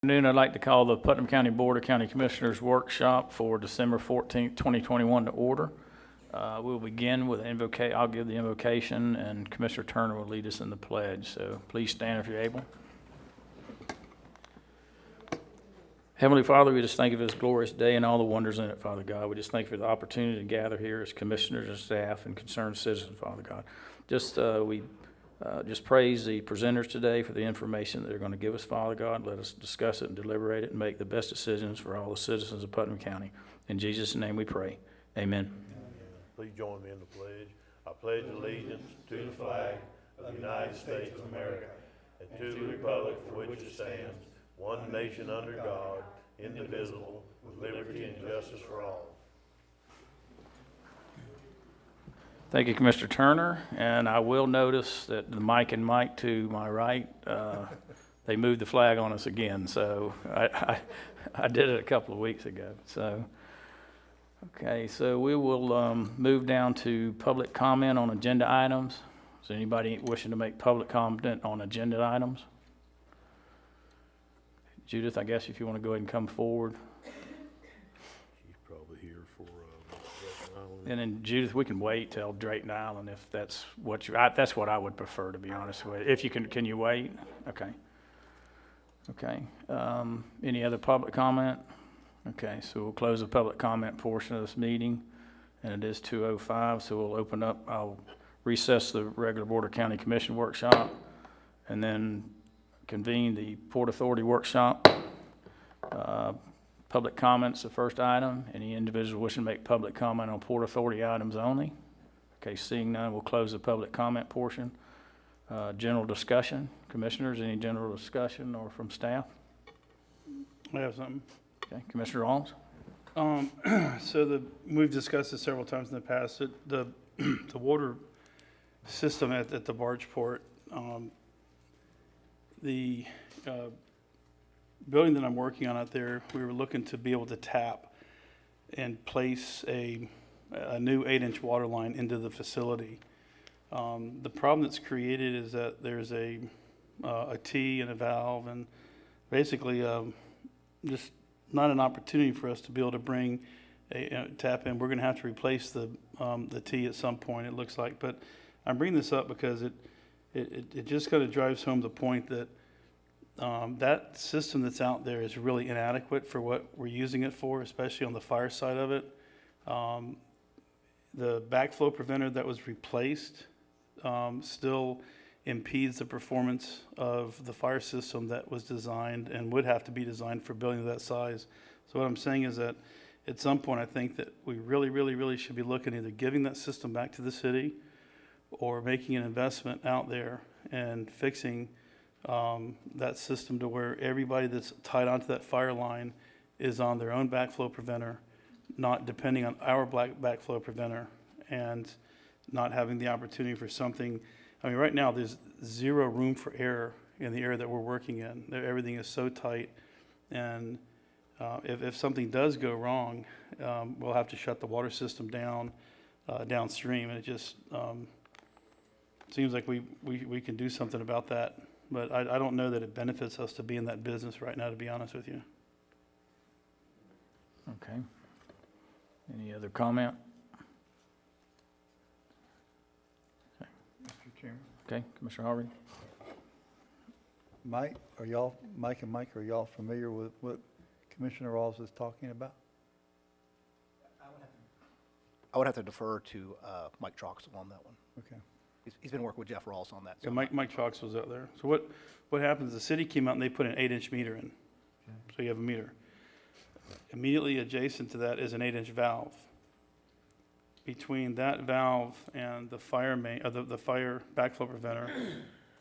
I'd like to call the Putnam County Board of County Commissioners workshop for December 14th, 2021 to order. We'll begin with invocation. I'll give the invocation, and Commissioner Turner will lead us in the pledge. So please stand if you're able. Heavenly Father, we just thank you for this glorious day and all the wonders in it, Father God. We just thank you for the opportunity to gather here as commissioners and staff and concerned citizens, Father God. We praise the presenters today for the information that they're going to give us, Father God. Let us discuss it and deliberate it and make the best decisions for all the citizens of Putnam County. In Jesus' name we pray. Amen. Please join me in the pledge. I pledge allegiance to the flag of the United States of America and to the republic for which it stands, one nation under God, indivisible, with liberty and justice for all. Thank you, Commissioner Turner. And I will notice that the Mike and Mike to my right, they moved the flag on us again. So I did it a couple of weeks ago. So, okay, so we will move down to public comment on agenda items. Is there anybody wishing to make public comment on agenda items? Judith, I guess if you want to go ahead and come forward. She's probably here for Drayton Island. And then Judith, we can wait till Drayton Island if that's what that's what I would prefer, to be honest with you. If you can you wait? Okay. Okay. Any other public comment? Okay, so we'll close the public comment portion of this meeting, and it is 2:05, so we'll open up. I'll recess the regular Board of County Commission workshop, and then convene the Port Authority workshop. Public comments, the first item. Any individual wishing to make public comment on Port Authority items only? Okay, seeing none, we'll close the public comment portion. General discussion. Commissioners, any general discussion or from staff? I have something. Okay, Commissioner Rawls? We've discussed this several times in the past, the water system at the barge port, the building that I'm working on out there, we were looking to be able to tap and place a new 8-inch water line into the facility. The problem that's created is that there's a T and a valve, and basically just not an opportunity for us to be able to bring a tap in. We're going to have to replace the T at some point, it looks like. But I'm bringing this up because it just kind of drives home the point that that system that's out there is really inadequate for what we're using it for, especially on the fire side of it. The backflow preventer that was replaced still impedes the performance of the fire system that was designed and would have to be designed for a building of that size. So what I'm saying is that at some point I think that we really should be looking either giving that system back to the city or making an investment out there and fixing that system to where everybody that's tied onto that fire line is on their own backflow preventer, not depending on our backflow preventer, and not having the opportunity for something. I mean, right now there's zero room for error in the area that we're working in. Everything is so tight, and if something does go wrong, we'll have to shut the water system down downstream, and it just seems like we can do something about that. But I don't know that it benefits us to be in that business right now, to be honest with you. Okay. Any other comment? Mr. Chairman. Okay, Commissioner Harvey? Mike and Mike, are y'all familiar with what Commissioner Rawls is talking about? I would have to defer to Mike Troxel on that one. Okay. He's been working with Jeff Rawls on that. Yeah, Mike Chalks was out there. So what happens, the city came out and they put an 8-inch meter in. Okay. So you have a meter. Immediately adjacent to that is an 8-inch valve. Between that valve and the fire main, the fire backflow preventer,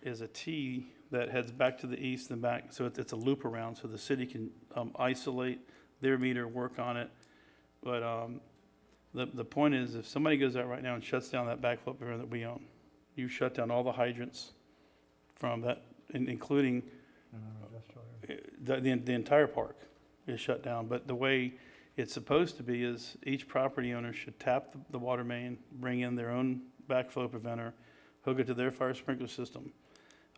is a T that heads back to the east and back. So it's a loop around, so the city can isolate their meter, work on it. But the point is, if somebody goes out right now and shuts down that backflow preventer that we own, you shut down all the hydrants from that, including the entire park is shut down. But the way it's supposed to be is each property owner should tap the water main, bring in their own backflow preventer, hook it to their fire sprinkler system,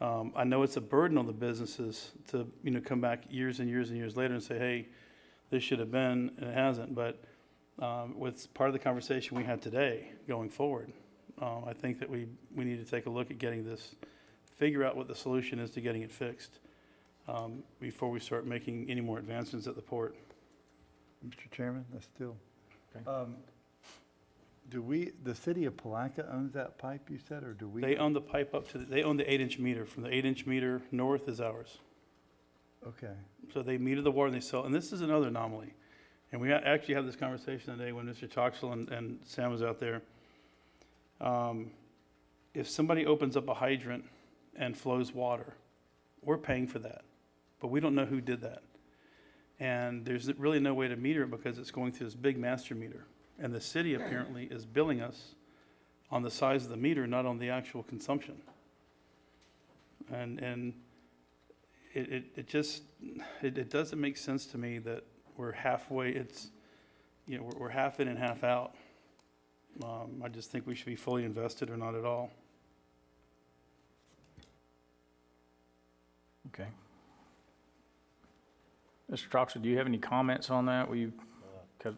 I know it's a burden on the businesses to, come back years and years and years later and say, hey, this should have been, and it hasn't. But with part of the conversation we had today going forward, I think that we need to take a look at getting this, figure out what the solution is to getting it fixed before we start making any more advancements at the port. Mr. Chairman, that's still. Okay. The city of Palatka owns that pipe, you said, or do we? They own the pipe up to, they own the 8-inch meter. From the 8-inch meter north is ours. Okay. So they meter the water and they sell, and this is another anomaly. And we actually had this conversation today when Mr. Toxel and Sam was out there. If somebody opens up a hydrant and flows water, we're paying for that, but we don't know who did that. And there's really no way to meter it because it's going through this big master meter. And the city apparently is billing us on the size of the meter, not on the actual consumption. And it just doesn't make sense to me that we're halfway, we're half in and half out. I just think we should be fully invested or not at all. Okay. Mr. Troxel, do you have any comments on that? Will you, 'cause-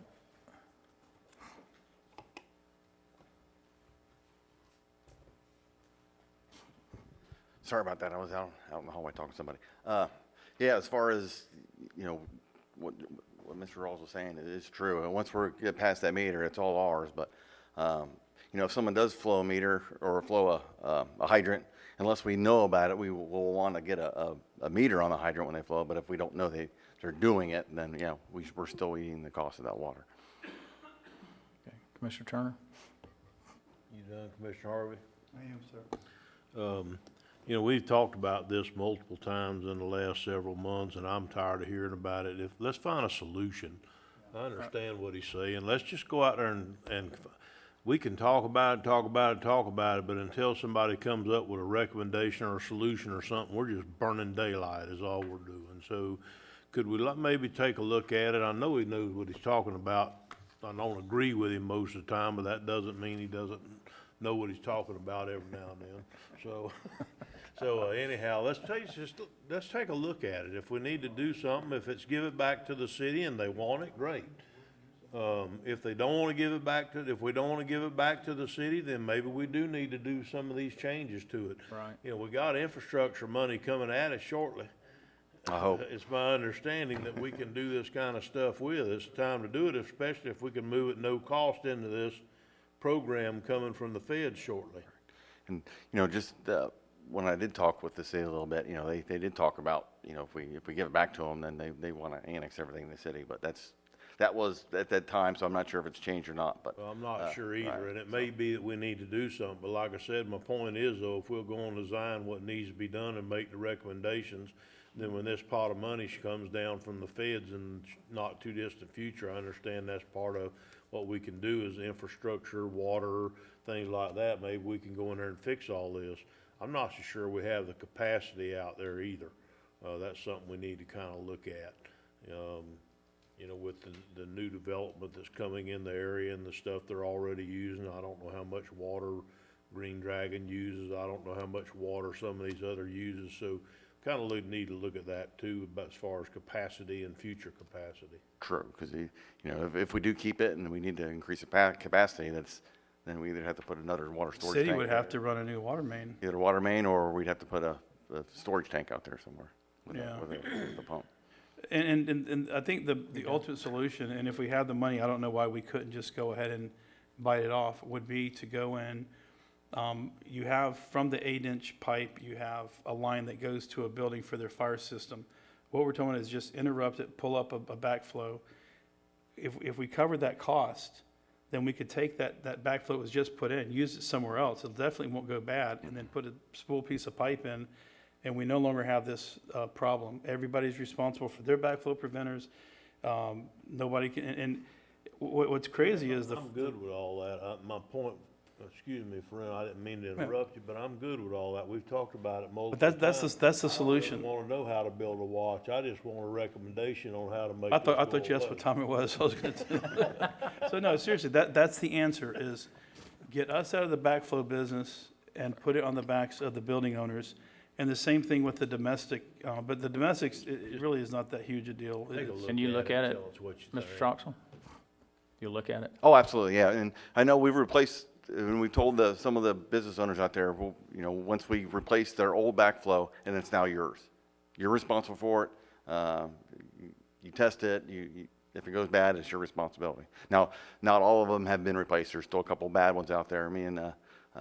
Sorry about that. I was out in the hallway talking to somebody. Yeah, as far as, what Mr. Rawls was saying, it is true. And once we get past that meter, it's all ours. But, if someone does flow a meter or flow a hydrant, unless we know about it, we will want to get a meter on the hydrant when they flow. But if we don't know they're doing it, then, we're still eating the cost of that water. okay. Commissioner Turner? You done, Commissioner Harvey? I am, sir. We've talked about this multiple times in the last several months, and I'm tired of hearing about it. Let's find a solution. I understand what he's saying. Let's just go out there and we can talk about it, but until somebody comes up with a recommendation or a solution or something, we're just burning daylight is all we're doing. So could we maybe take a look at it? I know he knows what he's talking about. I don't agree with him most of the time, but that doesn't mean he doesn't know what he's talking about every now and then. So anyhow, let's take a look at it. If we need to do something, if it's give it back to the city and they want it, great. If they don't want to give it back if we don't want to give it back to the city, then maybe we do need to do some of these changes to it. Right. We got infrastructure money coming at us shortly. I hope. It's my understanding that we can do this kind of stuff with. It's time to do it, especially if we can move at no cost into this program coming from the feds shortly. And, when I did talk with the city a little bit, they did talk about, if we give it back to them, then they want to annex everything in the city. But that was at that time, so I'm not sure if it's changed or not. But Well, I'm not sure either, right. and it may be that we need to do something. But like I said, my point is, though, if we'll go and design what needs to be done and make the recommendations, then when this pot of money comes down from the feds in not too distant future, I understand that's part of what we can do is infrastructure, water, things like that. Maybe we can go in there and fix all this. I'm not so sure we have the capacity out there either. That's something we need to kind of look at. With the new development that's coming in the area and the stuff they're already using, I don't know how much water Green Dragon uses. I don't know how much water some of these other uses. So kind of need to look at that too, about as far as capacity and future capacity. true, because if we do keep it and we need to increase the capacity, then we either have to put another water storage tank. City would have to run a new water main. Either a water main, or we'd have to put a storage tank out there somewhere with Yeah. with a pump. And I think the ultimate solution, and if we have the money, I don't know why we couldn't just go ahead and bite it off, would be to go in. You have, from the 8-inch pipe, you have a line that goes to a building for their fire system. What we're talking is just interrupt it, pull up a backflow. If we covered that cost, then we could take that backflow that was just put in, use it somewhere else. It definitely won't go bad, and then put a spool piece of pipe in, and we no longer have this problem. Everybody's responsible for their backflow preventers. Nobody can, and what's crazy is I'm good with all that. My point, excuse me, friend, I didn't mean to interrupt you, but I'm good with all that. We've talked about it multiple but that's times. that's the I solution. don't want to know how to build a watch. I just want a recommendation on how to make I this thought go you asked away. what time it was. I was gonna So no, seriously, that's the answer, is get us out of the backflow business and put it on the backs of the building owners, And the same thing with the domestic, but the domestics, it really is not that huge a deal. Take a It's- look Can you look at and it, tell us what you Mr. think. Troxel? You'll look at it? Oh, absolutely, yeah. And I know we've replaced, and we told some of the business owners out there, well, you know, once we replace their old backflow, and it's now yours. You're responsible for it. You test it. If it goes bad, it's your responsibility. Now, not all of them have been replaced. There's still a couple bad ones out there. Me and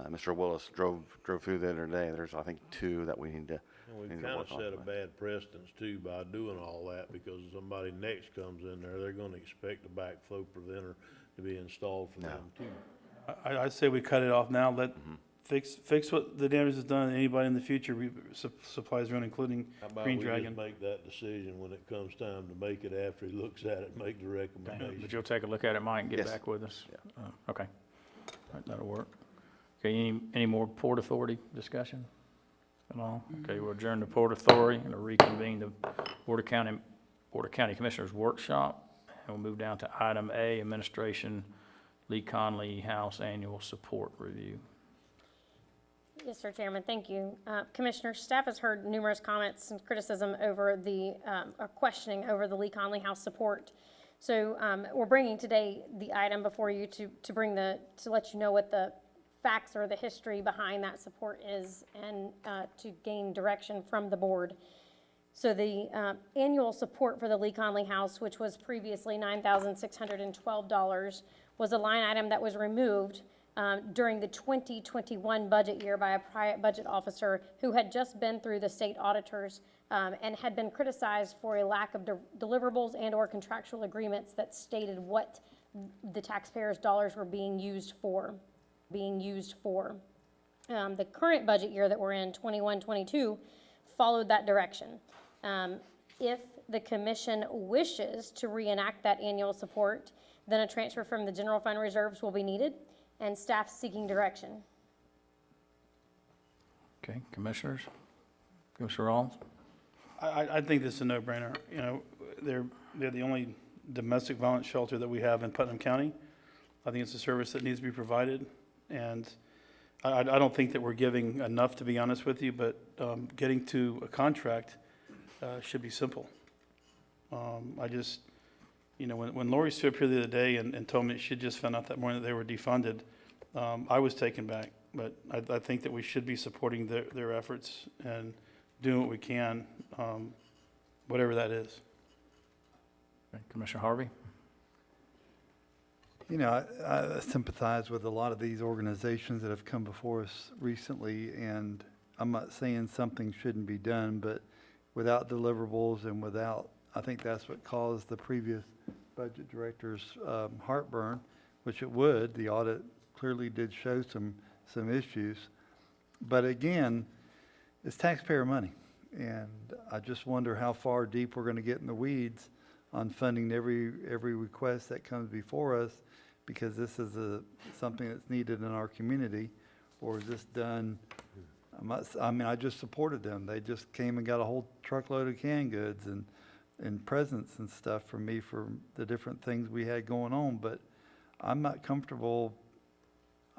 Mr. Willis drove through the other day. There's, I think, 2 that we need to. And we've need to kind of work on. set a bad precedence too by doing all that, because if somebody next comes in there, they're gonna expect a backflow preventer to be installed for them too. I'd say we cut it off now, fix what the damage is done, and anybody in the future supplies run, including How about Green we Dragon. just make that decision when it comes time to make it, after he looks at it, and make the recommendation? But you'll take a look at it, Mike, and get Yes. back with us? Okay. All right, that'll work. Okay, any more Port Authority discussion at all? Okay, we'll adjourn the Port Authority and reconvene the Board of County Commissioners Workshop. And we'll move down to item A, Administration Lee Conley House Annual Support Review. Yes, sir, Chairman, thank you. Commissioner, staff has heard numerous comments and criticism over or questioning over the Lee Conley House support. So we're bringing today the item before you to let you know what the facts or the history behind that support is, and to gain direction from the board. So the annual support for the Lee Conley House, which was previously $9,612, was a line item that was removed during the 2021 budget year by a private budget officer who had just been through the state auditors and had been criticized for a lack of deliverables and or contractual agreements that stated what the taxpayers' dollars were being used for. The current budget year that we're in, 21-22, followed that direction. If the commission wishes to reenact that annual support, then a transfer from the general fund reserves will be needed, and staff seeking direction. Okay, Commissioners? Commissioner Rawls? I think this is a no-brainer. You know, they're the only domestic violence shelter that we have in Putnam County. I think it's a service that needs to be provided, and I don't think that we're giving enough, to be honest with you, but getting to a contract should be simple. I just, you know, when Lori stood up here the other day and told me she just found out that morning that they were defunded, I was taken back. But I think that we should be supporting their efforts and doing what we can, whatever that is. Okay, Commissioner Harvey? You know, I sympathize with a lot of these organizations that have come before us recently, and I'm not saying something shouldn't be done, but without deliverables and without, I think that's what caused the previous budget director's heartburn, which it would. The audit clearly did show some issues. But again, it's taxpayer money, and I just wonder how far deep we're going to get in the weeds on funding every request that comes before us, because this is something that's needed in our community. Or is this done? I just supported them. They just came and got a whole truckload of canned goods and presents and stuff for me for the different things we had going on. But I'm not comfortable.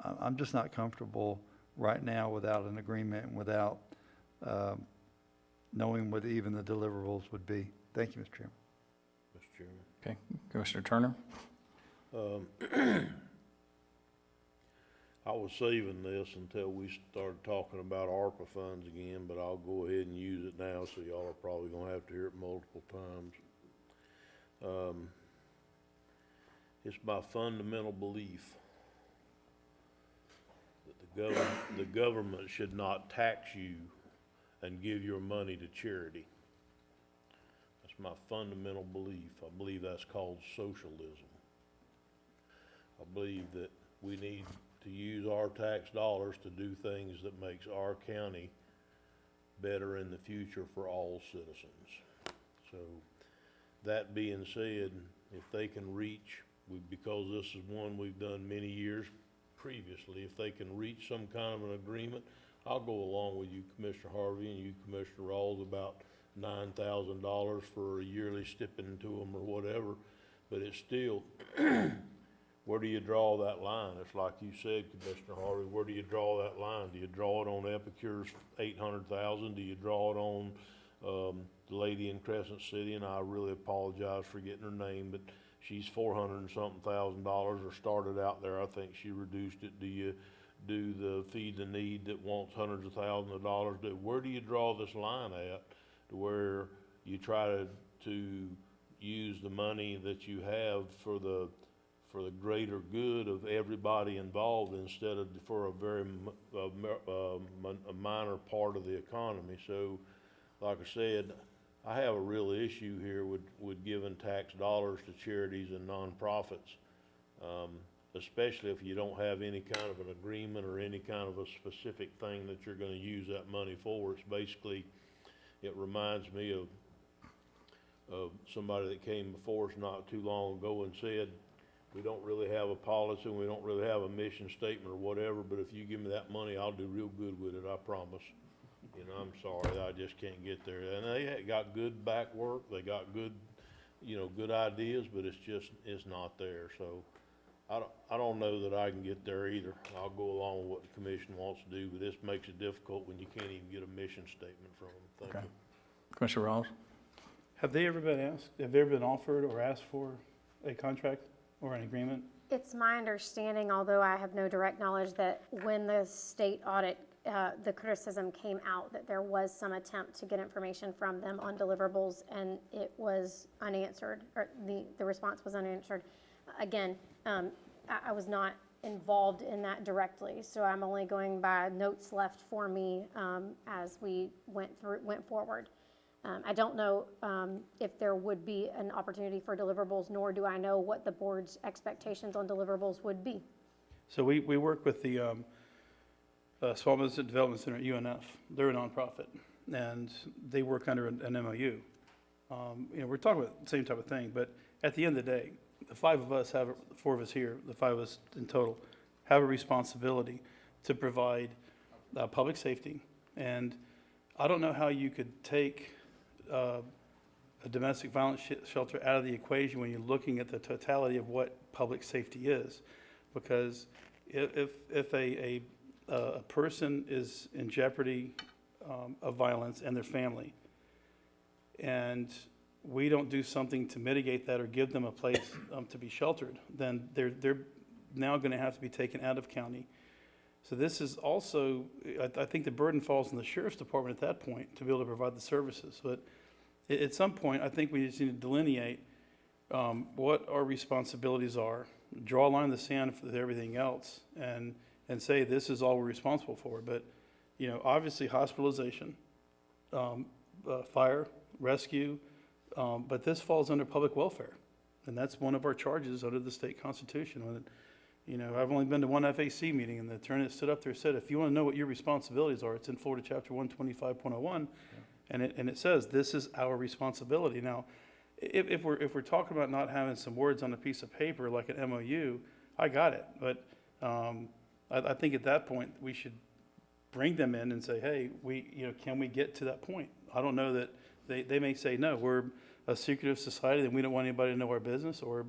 I'm just not comfortable right now without an agreement and without knowing what even the deliverables would be. Thank you, Mr. Chairman. Mr. Chairman. Okay, Commissioner Turner? I was saving this until we started talking about ARPA funds again, but I'll go ahead and use it now, so y'all are probably gonna have to hear it multiple times. It's my fundamental belief that the government should not tax you and give your money to charity. That's my fundamental belief. I believe that's called socialism. I believe that we need to use our tax dollars to do things that makes our county better in the future for all citizens. So, that being said, if they can reach, because this is one we've done many years previously, if they can reach some kind of an agreement, I'll go along with you, Commissioner Harvey, and you, Commissioner Rawls, about $9,000 for a yearly stipend to them or whatever. But it's still, where do you draw that line? It's like you said, Commissioner Harvey, where do you draw that line? Do you draw it on Epicure's 800,000? Do you draw it on, the lady in Crescent City? And I really apologize for getting her name, but she's $400 and something thousand, or started out there. I think she reduced it. Do you do the Feed the Need that wants hundreds of thousands of dollars? Where do you draw this line at to where you try to use the money that you have for the greater good of everybody involved instead of for a very a minor part of the economy? So, like I said, I have a real issue here with giving tax dollars to charities and nonprofits, especially if you don't have any kind of an agreement or any kind of a specific thing that you're going to use that money for. It's basically, it reminds me of somebody that came before us not too long ago and said, we don't really have a policy and we don't really have a mission statement or whatever, but if you give me that money, I'll do real good with it, I promise. You know, I'm sorry, I just can't get there. And they got good back work, they got good, good ideas, but it's not there. So I don't know that I can get there either. I'll go along with what the commission wants to do, but this makes it difficult when you can't even get a mission statement from them. Thank you. Commissioner Rawls? Have they ever been asked, have they ever been offered or asked for a contract or an agreement? It's my understanding, although I have no direct knowledge, that when the state audit, the criticism came out, that there was some attempt to get information from them on deliverables, and it was unanswered, or the response was unanswered. Again, I was not involved in that directly, so I'm only going by notes left for me as we went forward. I don't know if there would be an opportunity for deliverables, nor do I know what the board's expectations on deliverables would be. So we work with the Small Business Development Center at UNF. They're a nonprofit, and they work under an MOU. We're talking about the same type of thing, but at the end of the day, the four of us here, the five of us in total, have a responsibility to provide public safety. And I don't know how you could take a domestic violence shelter out of the equation when you're looking at the totality of what public safety is. Because if a person is in jeopardy of violence and their family, and we don't do something to mitigate that or give them a place to be sheltered, then they're now going to have to be taken out of county. So this is also, I think the burden falls on the sheriff's department at that point to be able to provide the services. But at some point, I think we just need to delineate what our responsibilities are, draw a line in the sand for everything else, and say this is all we're responsible for. But, obviously hospitalization, fire, rescue, but this falls under public welfare. And that's one of our charges under the state constitution. I've only been to one FAC meeting, and the attorney that stood up there said, if you want to know what your responsibilities are, it's in Florida Chapter 125.01, and it says this is our responsibility. Now, if we're talking about not having some words on a piece of paper like an MOU, I got it. But I think at that point we should bring them in and say, hey, can we get to that point? I don't know that they may say no, we're a secretive society and we don't want anybody to know our business, or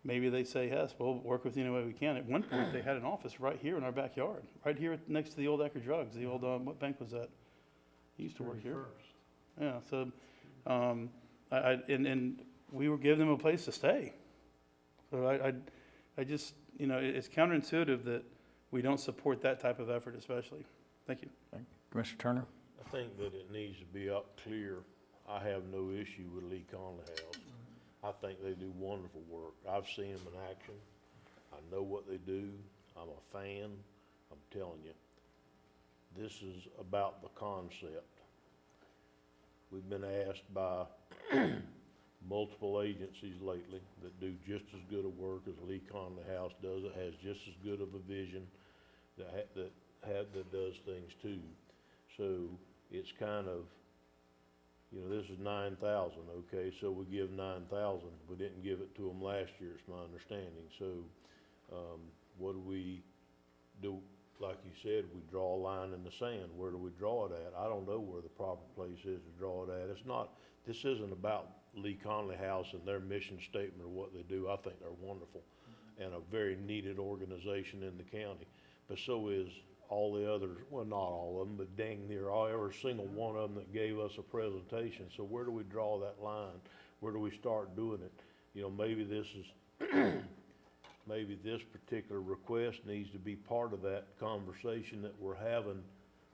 maybe they say, yes, we'll work with you any way we can. At one point, they had an office right here in our backyard, right here next to the old Ecker Drugs, the old, what bank was that? He used to work here. Yeah, so, and we were giving them a place to stay. So I just, it's counterintuitive that we don't support that type of effort especially. Thank you. Commissioner Turner? I think that it needs to be up clear. I have no issue with Lee Conley House. I think they do wonderful work. I've seen them in action. I know what they do. I'm a fan. I'm telling you, this is about the concept. We've been asked by multiple agencies lately that do just as good a work as Lee Conley House does. It has just as good of a vision that does things too. So it's kind of, this is 9,000, okay, so we give 9,000. We didn't give it to them last year, it's my understanding. So what do we do? Like you said, we draw a line in the sand. Where do we draw it at? I don't know where the proper place is to draw it at. This isn't about Lee Conley House and their mission statement or what they do. I think they're wonderful. and a very needed organization in the county. But so is all the others, well, not all of them, but dang near every single one of them that gave us a presentation. So where do we draw that line? Where do we start doing it? You know, maybe this is, maybe this particular request needs to be part of that conversation that we're having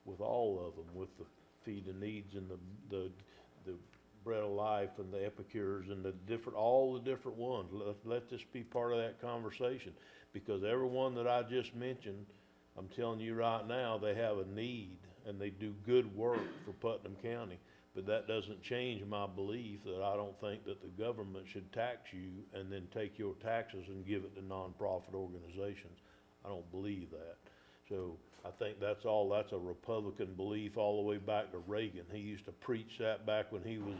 with all of them, with the feed the needs and the bread of life and the epicures and all the different ones. Let this be part of that conversation, because everyone that I just mentioned, I'm telling you right now, they have a need and they do good work for Putnam County. But that doesn't change my belief that I don't think that the government should tax you and then take your taxes and give it to nonprofit organizations. I don't believe that. So I think that's a Republican belief all the way back to Reagan. He used to preach that back when he was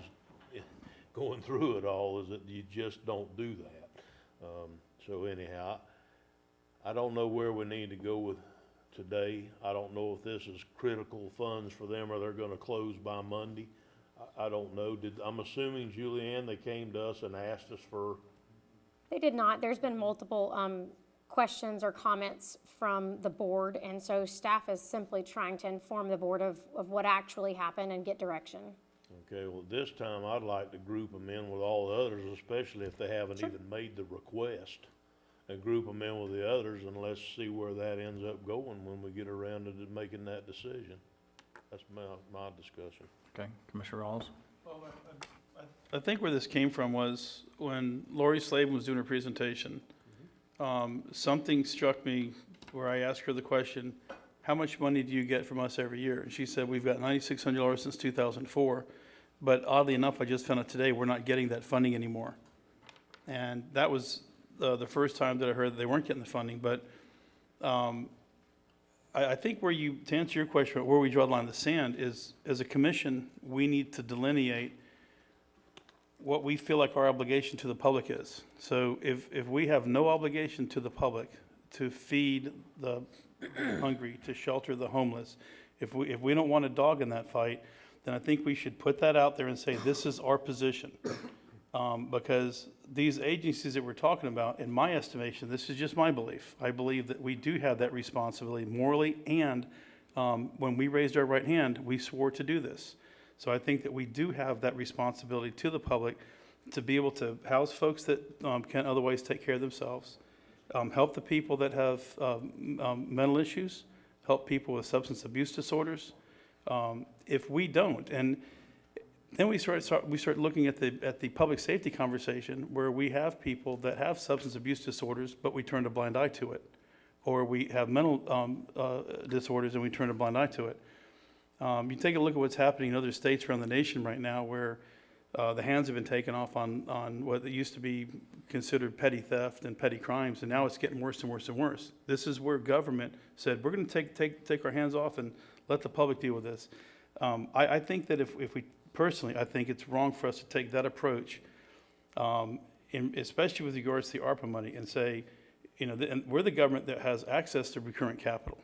going through it all, is that you just don't do that. So anyhow, I don't know where we need to go with today. I don't know if this is critical funds for them or they're gonna close by Monday. I don't know. I'm assuming, Julianne, they came to us and asked us for. They did not. There's been multiple questions or comments from the board, and so staff is simply trying to inform the board of what actually happened and get direction. Okay, well, this time I'd like to group them in with all the others, especially if they haven't Sure. even made the request. And group them in with the others, and let's see where that ends up going when we get around to making that decision. That's my discussion. Okay, Commissioner Rawls? Well, I think where this came from was when Lori Slavin was doing her presentation, something struck me where I asked her the question, how much money do you get from us every year? And she said, we've got $9,600 since 2004. But oddly enough, I just found out today, we're not getting that funding anymore. And that was the first time that I heard that they weren't getting the funding. But I think to answer your question about where we draw the line in the sand is, as a commission, we need to delineate what we feel like our obligation to the public is. So if we have no obligation to the public to feed the hungry, to shelter the homeless, if we don't want a dog in that fight, then I think we should put that out there and say, this is our position. Because these agencies that we're talking about, in my estimation, this is just my belief. I believe that we do have that responsibility morally, and when we raised our right hand, we swore to do this. So I think that we do have that responsibility to the public to be able to house folks that can't otherwise take care of themselves, help the people that have mental issues, help people with substance abuse disorders. If we don't, and then we start looking at the public safety conversation, where we have people that have substance abuse disorders, but we turn a blind eye to it, or we have mental disorders and we turn a blind eye to it. You take a look at what's happening in other states around the nation right now, where the hands have been taken off on what used to be considered petty theft and petty crimes, and now it's getting worse and worse and worse. This is where government said, we're going to take our hands off and let the public deal with this. I think that if we personally, I think it's wrong for us to take that approach, especially with regards to the ARPA money, and say, and we're the government that has access to recurrent capital.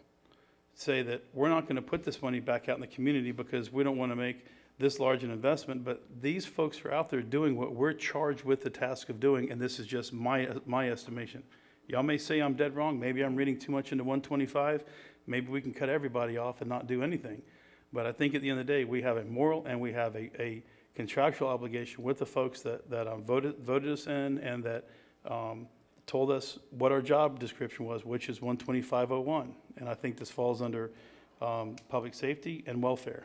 Say that we're not going to put this money back out in the community because we don't want to make this large an investment, but these folks are out there doing what we're charged with the task of doing, and this is just my estimation. Y'all may say I'm dead wrong. Maybe I'm reading too much into 125. Maybe we can cut everybody off and not do anything. But I think at the end of the day, we have a moral and we have a contractual obligation with the folks that voted us in, and that told us what our job description was, which is 12501. And I think this falls under public safety and welfare.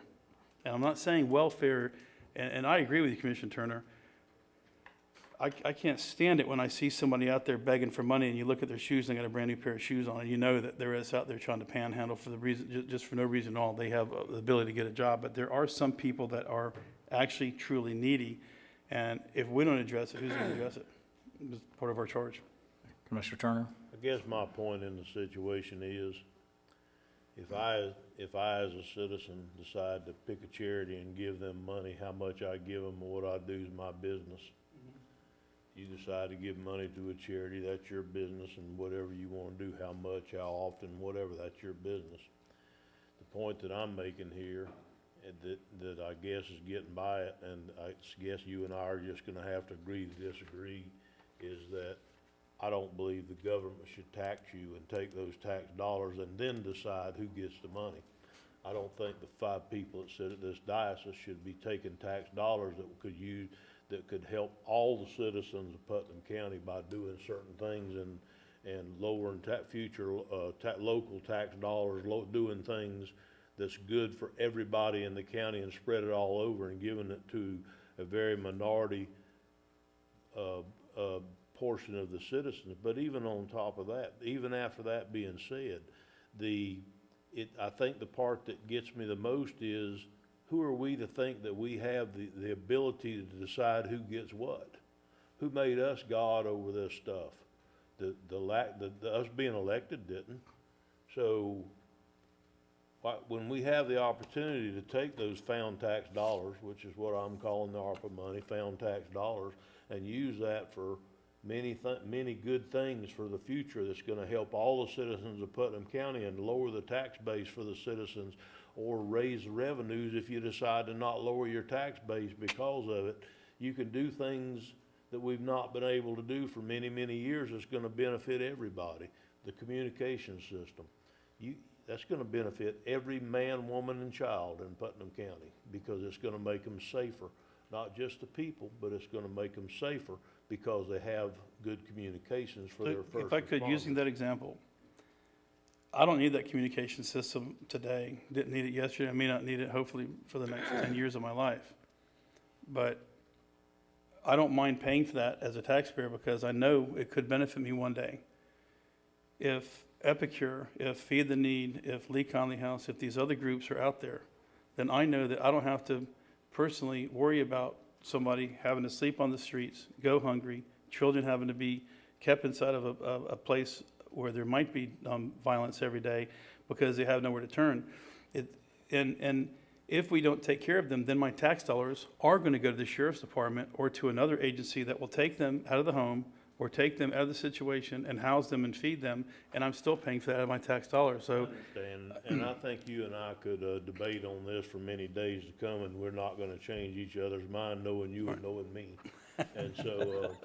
And I'm not saying welfare, and I agree with you, Commissioner Turner. I can't stand it when I see somebody out there begging for money, and you look at their shoes and they got a brand new pair of shoes on, and you know that they're out there trying to panhandle for the reason, just for no reason at all. They have the ability to get a job, but there are some people that are actually truly needy, and if we don't address it, who's going to address it? It's part of our charge. Commissioner Turner? I guess my point in the situation is, if I as a citizen decide to pick a charity and give them money, how much I give them or what I do is my business. You decide to give money to a charity, that's your business, and whatever you want to do, how much, how often, whatever, that's your business. The point that I'm making here, that I guess is getting by it, and I guess you and I are just going to have to agree to disagree, is that I don't believe the government should tax you and take those tax dollars and then decide who gets the money. I don't think the 5 people that sit at this diocese should be taking tax dollars that could help all the citizens of Putnam County by doing certain things and lowering future local tax dollars, doing things that's good for everybody in the county and spread it all over and giving it to a very minority portion of the citizens. But even on top of that, even after that being said, I think the part that gets me the most is, who are we to think that we have the ability to decide who gets what? Who made us God over this stuff? Us being elected didn't. So when we have the opportunity to take those found tax dollars, which is what I'm calling the ARPA money, found tax dollars, and use that for many good things for the future that's gonna help all the citizens of Putnam County and lower the tax base for the citizens, or raise the revenues if you decide to not lower your tax base because of it. You can do things that we've not been able to do for many, many years that's gonna benefit everybody. The communication system. That's gonna benefit every man, woman, and child in Putnam County, because it's gonna make them safer. Not just the people, but it's gonna make them safer because they have good communications for their first responders. If I could, using that example, I don't need that communication system today. Didn't need it yesterday. I may not need it hopefully for the next 10 years of my life. But I don't mind paying for that as a taxpayer because I know it could benefit me one day. If Epicure, if Feed the Need, if Lee Conley House, if these other groups are out there, then I know that I don't have to personally worry about somebody having to sleep on the streets, go hungry, children having to be kept inside of a place where there might be violence every day because they have nowhere to turn. And if we don't take care of them, then my tax dollars are going to go to the sheriff's department or to another agency that will take them out of the home or take them out of the situation and house them and feed them, and I'm still paying for that out of my tax dollars. So, I understand, and I think you and I could debate on this for many days to come, and we're not gonna change each other's mind, knowing you and knowing me. And so,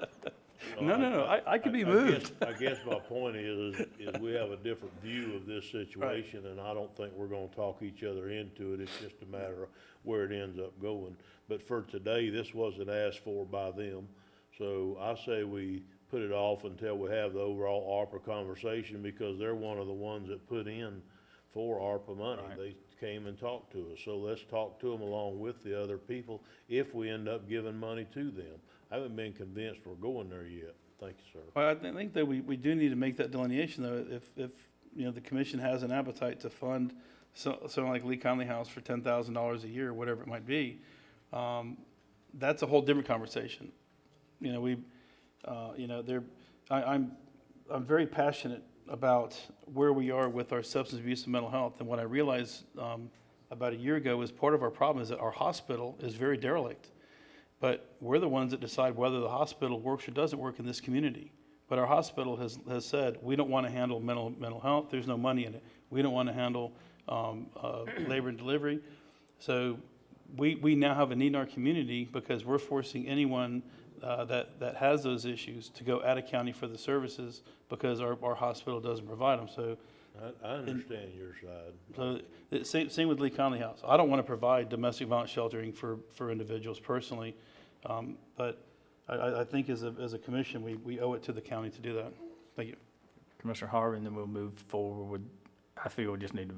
no, I could be moved. I guess my point is we have a different view of this situation, and I don't think we're gonna talk each other into it. It's just a matter of where it ends up going. But for today, this wasn't asked for by them, so I say we put it off until we have the overall ARPA conversation, because they're one of the ones that put in for ARPA money. Right. They came and talked to us, so let's talk to them along with the other people if we end up giving money to them. I haven't been convinced we're going there yet. Thank you, sir. Well, I think that we do need to make that delineation, though. If the commission has an appetite to fund something like Lee Conley House for $10,000 a year, whatever it might be, that's a whole different conversation. I'm very passionate about where we are with our substance abuse and mental health. And what I realized about a year ago is part of our problem is that our hospital is very derelict. But we're the ones that decide whether the hospital works or doesn't work in this community. But our hospital has said, we don't want to handle mental health. There's no money in it. We don't want to handle labor and delivery. So we now have a need in our community because we're forcing anyone that has those issues to go out of county for the services because our hospital doesn't provide them. So I understand your side. So same with Lee Conley House. I don't want to provide domestic violence sheltering for individuals personally, but I think as a commission, we owe it to the county to do that. Thank you. Commissioner Harvey, and then we'll move forward. I feel we just need to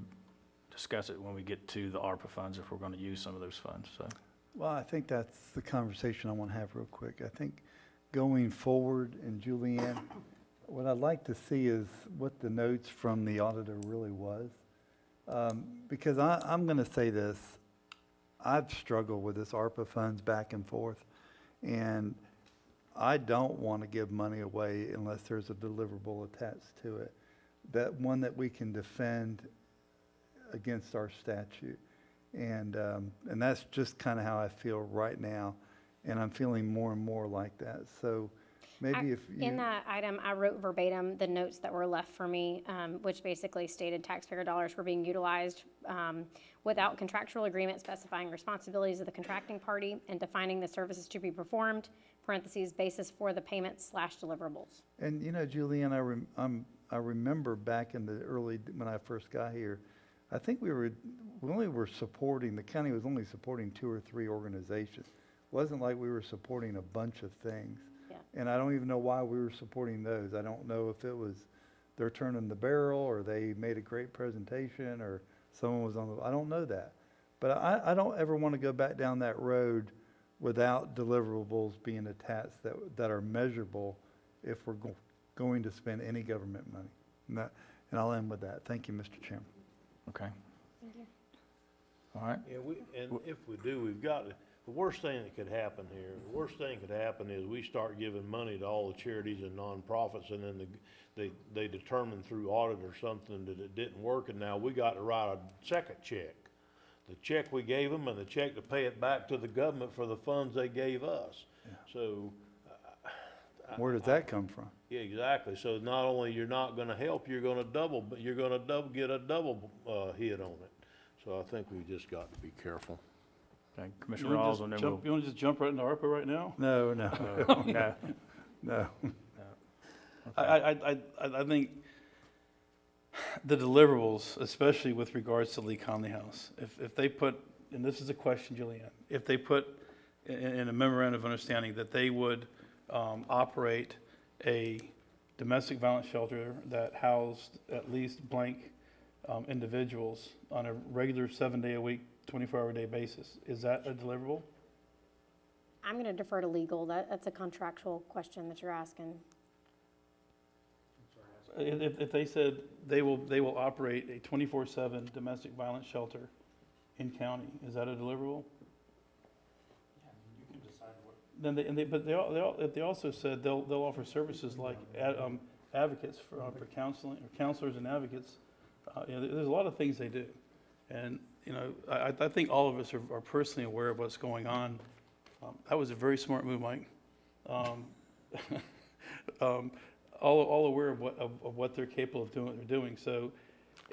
discuss it when we get to the ARPA funds, if we're going to use some of those funds, so. Well, I think that's the conversation I want to have real quick. I think going forward, and Julianne, what I'd like to see is what the notes from the auditor really was. Because I'm going to say this, I've struggled with this ARPA funds back and forth, and I don't want to give money away unless there's a deliverable attached to it. That one that we can defend against our statute. And that's just kind of how I feel right now, and I'm feeling more and more like that. So maybe if you... In that item, I wrote verbatim the notes that were left for me, which basically stated taxpayer dollars were being utilized without contractual agreement specifying responsibilities of the contracting party and defining the services to be performed. parentheses, basis for the payment/deliverables. And you know, Julianne, I remember back in the early, when I first got here, I think we only were supporting, the county was only supporting 2 or 3 organizations. It wasn't like we were supporting a bunch of things. Yeah. And I don't even know why we were supporting those. I don't know if it was they're turning the barrel, or they made a great presentation, or someone was on the, I don't know that. But I don't ever want to go back down that road without deliverables being attached that are measurable if we're going to spend any government money. And I'll end with that. Thank you, Mr. Chairman. Okay. Thank you. All right. Yeah, and if we do, we've got, the worst thing that could happen here, the worst thing could happen is we start giving money to all the charities and nonprofits, and then they determine through audit or something that it didn't work, and now we got to write a second check. The check we gave them and the check to pay it back to the government for the funds they gave us. So, Where does that come from? yeah, exactly. So not only you're not gonna help, you're gonna get a double, hit on it. So I think we just got to be careful. Okay, Commissioner Rawls, and then we'll. You want to just jump right into ARPA right now? No. No. No. I think the deliverables, especially with regards to Lee Conley House, if they put, and this is a question, Julianne, if they put in a memorandum of understanding that they would operate a domestic violence shelter that housed at least blank individuals on a regular 7-day-a-week, 24-hour-a-day basis, is that a deliverable? I'm going to defer to legal. That's a contractual question that you're asking. If they said they will operate a 24/7 domestic violence shelter in county, is that a deliverable? You can decide what. They also said they'll offer services like advocates for counseling, or counselors and advocates. There's a lot of things they do, and I think all of us are personally aware of what's going on. That was a very smart move, Mike. All aware of what they're capable of doing. So,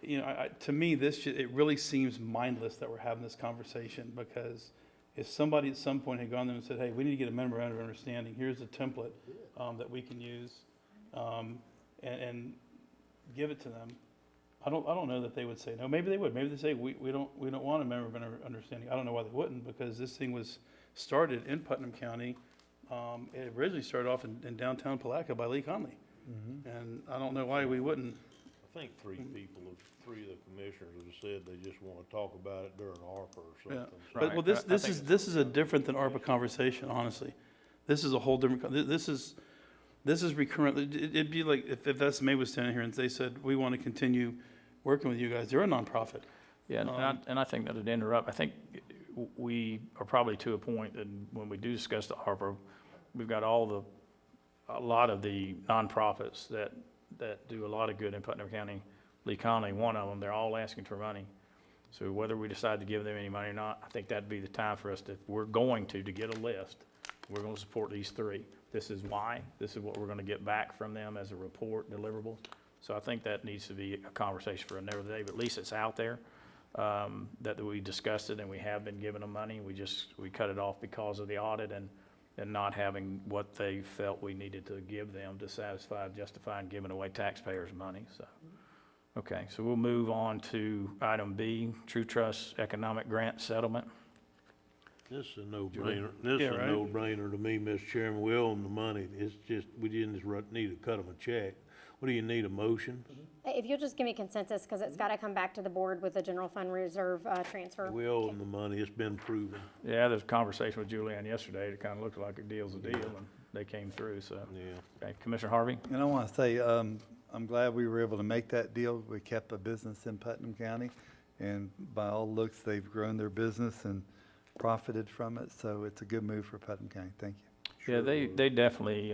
to me, it really seems mindless that we're having this conversation, because if somebody at some point had gone there and said, "Hey, we need to get a memorandum of understanding. Here's a template that we can use," and give it to them, I don't know that they would say no. Maybe they would. Maybe they say we don't want a memorandum of understanding. I don't know why they wouldn't, because this thing was started in Putnam County. It originally started off in downtown Palatka by Lee Conley. And I don't know why we wouldn't. I think three of the commissioners have said they just wanna talk about it during ARPA or Yeah, something. but Right. well, I think this is a different than ARPA conversation, honestly. This is a whole different, this is recurrent. It'd be like if SMA was standing here and they said, "We want to continue working with you guys." They're a nonprofit. Yeah, and I think that to interrupt, I think we are probably to a point that when we do discuss the ARPA, we've got a lot of the nonprofits that do a lot of good in Putnam County, Lee Conley, one of them, they're all asking for money. So whether we decide to give them any money or not, I think that'd be the time for us to, if we're going to get a list, we're gonna support these 3. This is why, this is what we're gonna get back from them as a report, deliverables. So I think that needs to be a conversation for another day, but at least it's out there, that we discussed it, and we have been giving them money. We cut it off because of the audit and not having what they felt we needed to give them to justify giving away taxpayers' money, so. Okay, so we'll move on to item B, True Trust Economic Grant Settlement. This is a no-brainer, this Yeah, is a right. no-brainer to me, Mr. Chairman. We owe them the money. It's just, we didn't just need to cut them a check. What do you need, a motion? If you'll just give me consensus, because it's got to come back to the board with a general fund reserve transfer. We owe them the money. It's been proven. Yeah, there's a conversation with Julianne yesterday. It kind of looked like a deal's a deal, and they came through, so. Yeah. Okay, Commissioner Harvey? And I want to say, I'm glad we were able to make that deal. We kept a business in Putnam County, and by all looks, they've grown their business and profited from it, so it's a good move for Putnam County. Thank you. Yeah, they definitely,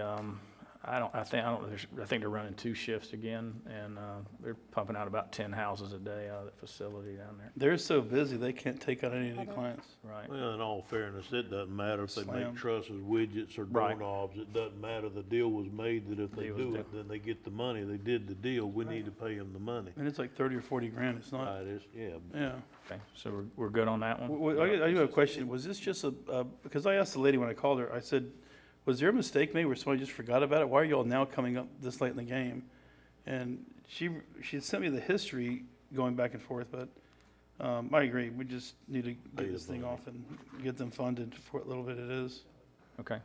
I think they're running 2 shifts again, and they're pumping out about 10 houses a day out of that facility down there. They're so busy, they can't take out any of their clients. Right. Well, in all fairness, it doesn't matter if they Slam. make trusses, widgets, or Right. doorknobs. It doesn't matter. The deal was made that if they Deal was do done. it, then they get the money. They did the deal. We need to pay them the money. And it's like 30 or 40 grand, it's not, It is, yeah. yeah. Okay, so we're good on that one? I do have a question. Was this just because I asked the lady when I called her, I said, was there a mistake made where somebody just forgot about it? Why are y'all now coming up this late in the game? And she had sent me the history going back and forth, but I agree. We just need to get this thing off and get them funded for what little bit it is. Okay.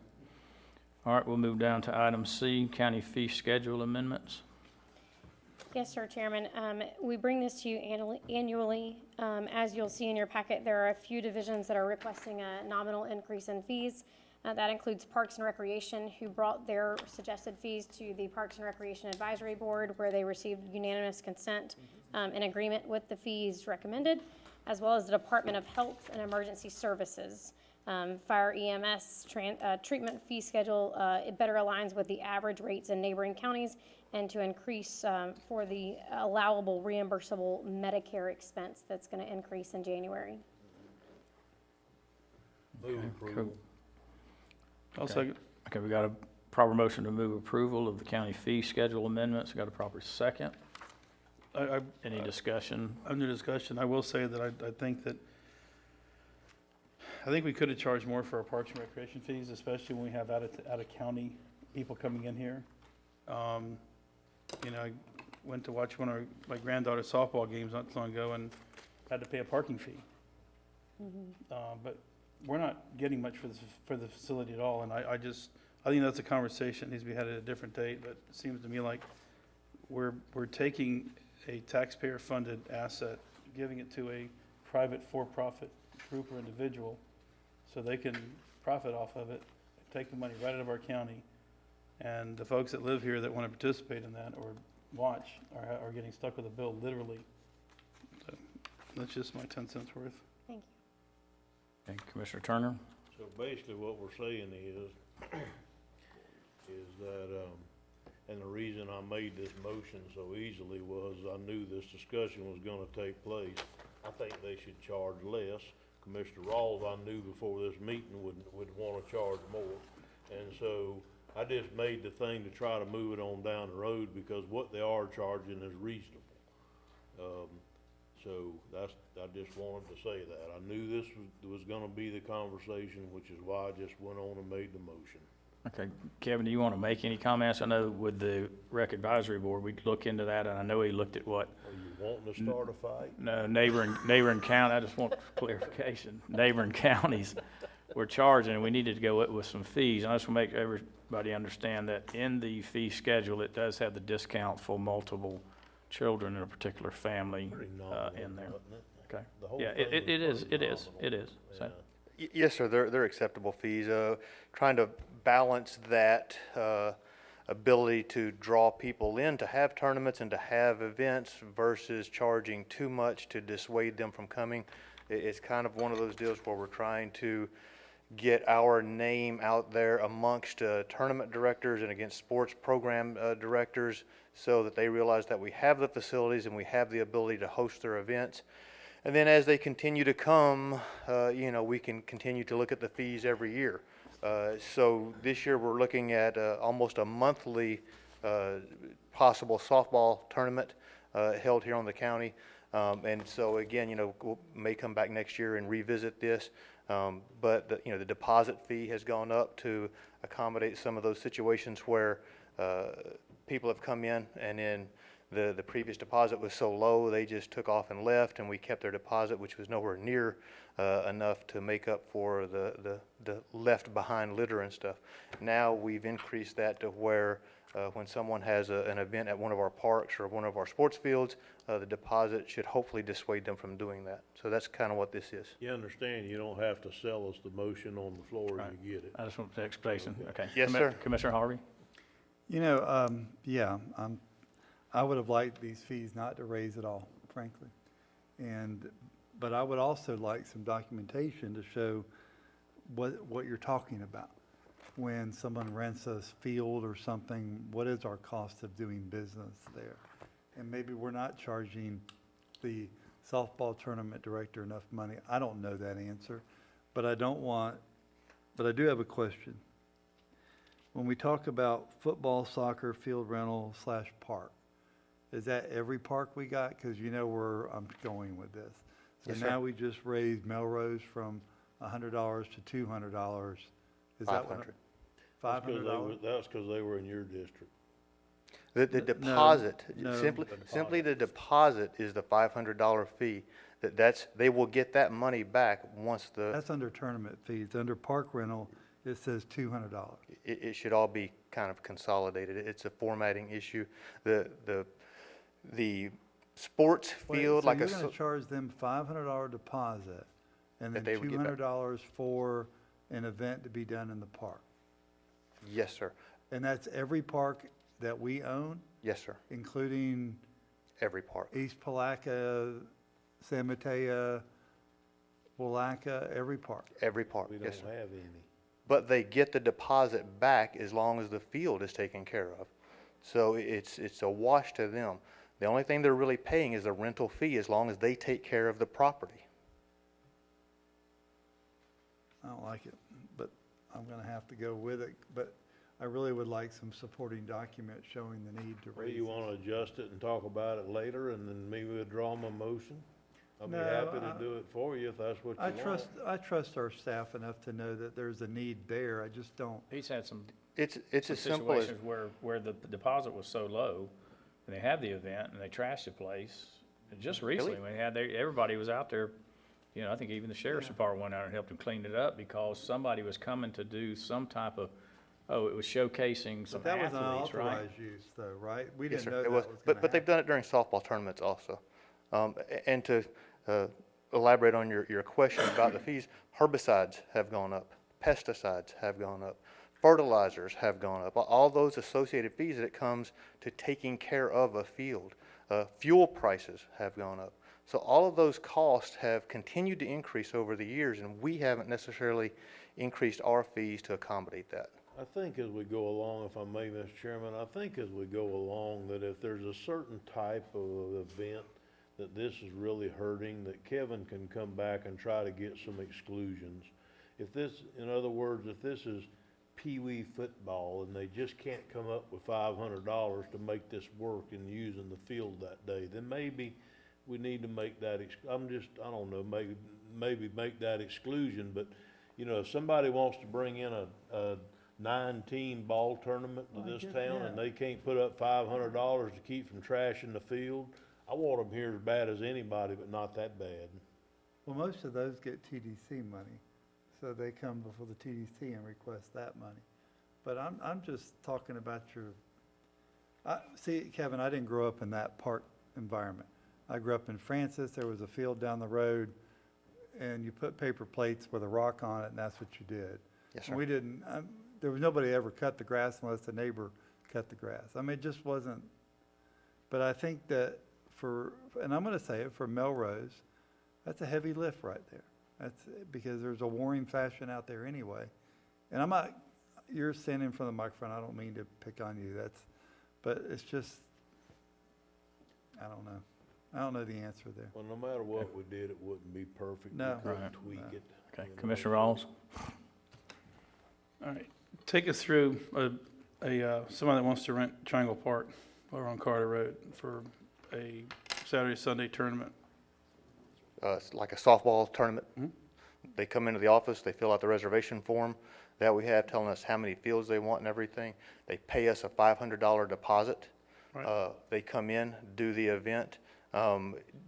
All right, we'll move down to item C, county fee schedule amendments. Yes, sir, Chairman. We bring this to you annually. As you'll see in your packet, there are a few divisions that are requesting a nominal increase in fees. That includes Parks and Recreation, who brought their suggested fees to the Parks and Recreation Advisory Board, where they received unanimous consent in agreement with the fees recommended, as well as the Department of Health and Emergency Services. Fire EMS treatment fee schedule, it better aligns with the average rates in neighboring counties, and to increase for the allowable reimbursable Medicare expense that's going to increase in January. Move approval. I'll second. Okay, we got a proper motion to move approval of the county fee schedule amendments. We got a proper second. Any discussion? Under discussion, I will say that I think we could have charged more for our Parks and Recreation fees, especially when we have out of county people coming in here. You know, I went to watch one of my granddaughter's softball games not too long ago and had to pay a parking fee. But we're not getting much for the facility at all, and I think that's a conversation that needs to be had at a different date, but it seems to me like we're taking a taxpayer-funded asset, giving it to a private for-profit group or individual so they can profit off of it, take the money right out of our county, and the folks that live here that want to participate in that or watch are getting stuck with a bill, literally. So that's just my 10 cents worth. Thank you. Okay, Commissioner Turner? So basically what we're saying is that, and the reason I made this motion so easily was I knew this discussion was gonna take place. I think they should charge less. Commissioner Rawls, I knew before this meeting would wanna charge more. And so I just made the thing to try to move it on down the road because what they are charging is reasonable. So I just wanted to say that. I knew this was gonna be the conversation, which is why I just went on and made the motion. Okay, Kevin, do you want to make any comments? I know with the Rec Advisory Board, we'd look into that, and I know he looked at what, Are you wanting to start a fight? no, neighboring county, I just want clarification. Neighboring counties were charging, and we needed to go with some fees. And I just want to make everybody understand that in the fee schedule, it does have the discount for multiple children in a particular family Pretty nominal, in there. wasn't it? Okay, The whole yeah, thing was it is, pretty it is, nominal. it is. So, Yeah. Yes, sir, they're acceptable fees. Trying to balance that ability to draw people in to have tournaments and to have events versus charging too much to dissuade them from coming. It's kind of one of those deals where we're trying to get our name out there amongst tournament directors and against sports program directors so that they realize that we have the facilities and we have the ability to host their events. And then as they continue to come, you know, we can continue to look at the fees every year. So this year we're looking at almost a monthly possible softball tournament held here on the county. And so again, you know, we may come back next year and revisit this. But the, you know, the deposit fee has gone up to accommodate some of those situations where people have come in and then the previous deposit was so low, they just took off and left, and we kept their deposit, which was nowhere near enough to make up for the left behind litter and stuff. Now we've increased that to where when someone has an event at one of our parks or one of our sports fields, the deposit should hopefully dissuade them from doing that. So that's kind of what this is. You understand you don't have to sell us the motion on the floor Right. and you get it. I just want the explanation, okay. Yes, sir. Commissioner Harvey? You know, yeah, I would have liked these fees not to raise at all, frankly. But I would also like some documentation to show what you're talking about. When someone rents a field or something, what is our cost of doing business there? And maybe we're not charging the softball tournament director enough money. I don't know that answer, but I do have a question. When we talk about football, soccer, field rental / park, is that every park we got? Because you know where I'm going with this. So Yes, sir. now we just raised Melrose from $100 to $200. Is that what? 500. $500? That's because they were in your district. The deposit, no. simply the deposit is the $500 fee. They will get that money back once That's under tournament fees. Under park rental, it says $200. it should all be kind of consolidated. It's a formatting issue. The sports Wait, field, so like you're gonna charge them $500 deposit and then That they would get back. $200 for an event to be done in the park? Yes, sir. And that's every park that we own, Yes, sir. including Every park. East Palaca, San Mateo, Willaca, every park. Every park. We don't Yes, sir. have any. But they get the deposit back as long as the field is taken care of. So it's a wash to them. The only thing they're really paying is the rental fee as long as they take care of the property. I don't like it, but I'm gonna have to go with it. But I really would like some supporting documents showing the need to Well, raise you it. want to adjust it and talk about it later and then me withdraw my motion? I'll be No, happy to do it for you if that's what you want. I trust our staff enough to know that there's a need there. I just don't. He's had some It's as simple as, situations where the deposit was so low, and they had the event, and they trashed the place. And just recently, when they had, everybody was out there, you know, I think even the sheriff's department went out and helped them clean it up because somebody was coming to do some type of, it was showcasing some But that was athletes, right? unauthorized use though, right? We yes, didn't sir. know It that was, was gonna but they've happen. done it during softball tournaments also. And to elaborate on your question about the fees, herbicides have gone up, pesticides have gone up, fertilizers have gone up, all those associated fees that it comes to taking care of a field. Fuel prices have gone up. So all of those costs have continued to increase over the years, and we haven't necessarily increased our fees to accommodate that. I think as we go along, if I may, Mr. Chairman, I think as we go along, that if there's a certain type of event that this is really hurting, that Kevin can come back and try to get some exclusions. If this, in other words, if this is pee-wee football and they just can't come up with $500 to make this work in using the field that day, then maybe we need to make that, I don't know, maybe make that exclusion, but, you know, if somebody wants to bring in a 9-team ball tournament to this town and they can't put up $500 to keep from trashing the field, I want them here as bad as anybody, but not that bad. Well, most of those get TDC money, so they come before the TDC and request that money. But I'm just talking about see, Kevin, I didn't grow up in that park environment. I grew up in Francis. There was a field down the road, and you put paper plates with a rock on it, and that's what you did. Yes, sir. We didn't, there was nobody ever cut the grass unless the neighbor cut the grass. I mean, it just wasn't, but I think that and I'm gonna say it, for Melrose, that's a heavy lift right there. That's, because there's a warring fashion out there anyway. And I'm not, you're standing in front of the microphone, I don't mean to pick on you, but it's just, I don't know. I don't know the answer there. Well, no matter what we did, it wouldn't be perfect. No. We couldn't Right. tweak No. it. Okay, you know. Commissioner Rawls? All right, take us through somebody that wants to rent Triangle Park over on Carter Road for a Saturday, Sunday tournament. It's like a softball tournament. They come into the office, they fill out the reservation form that we have telling us how many fields they want and everything. They pay us a $500 deposit. Right. They come in, do the event.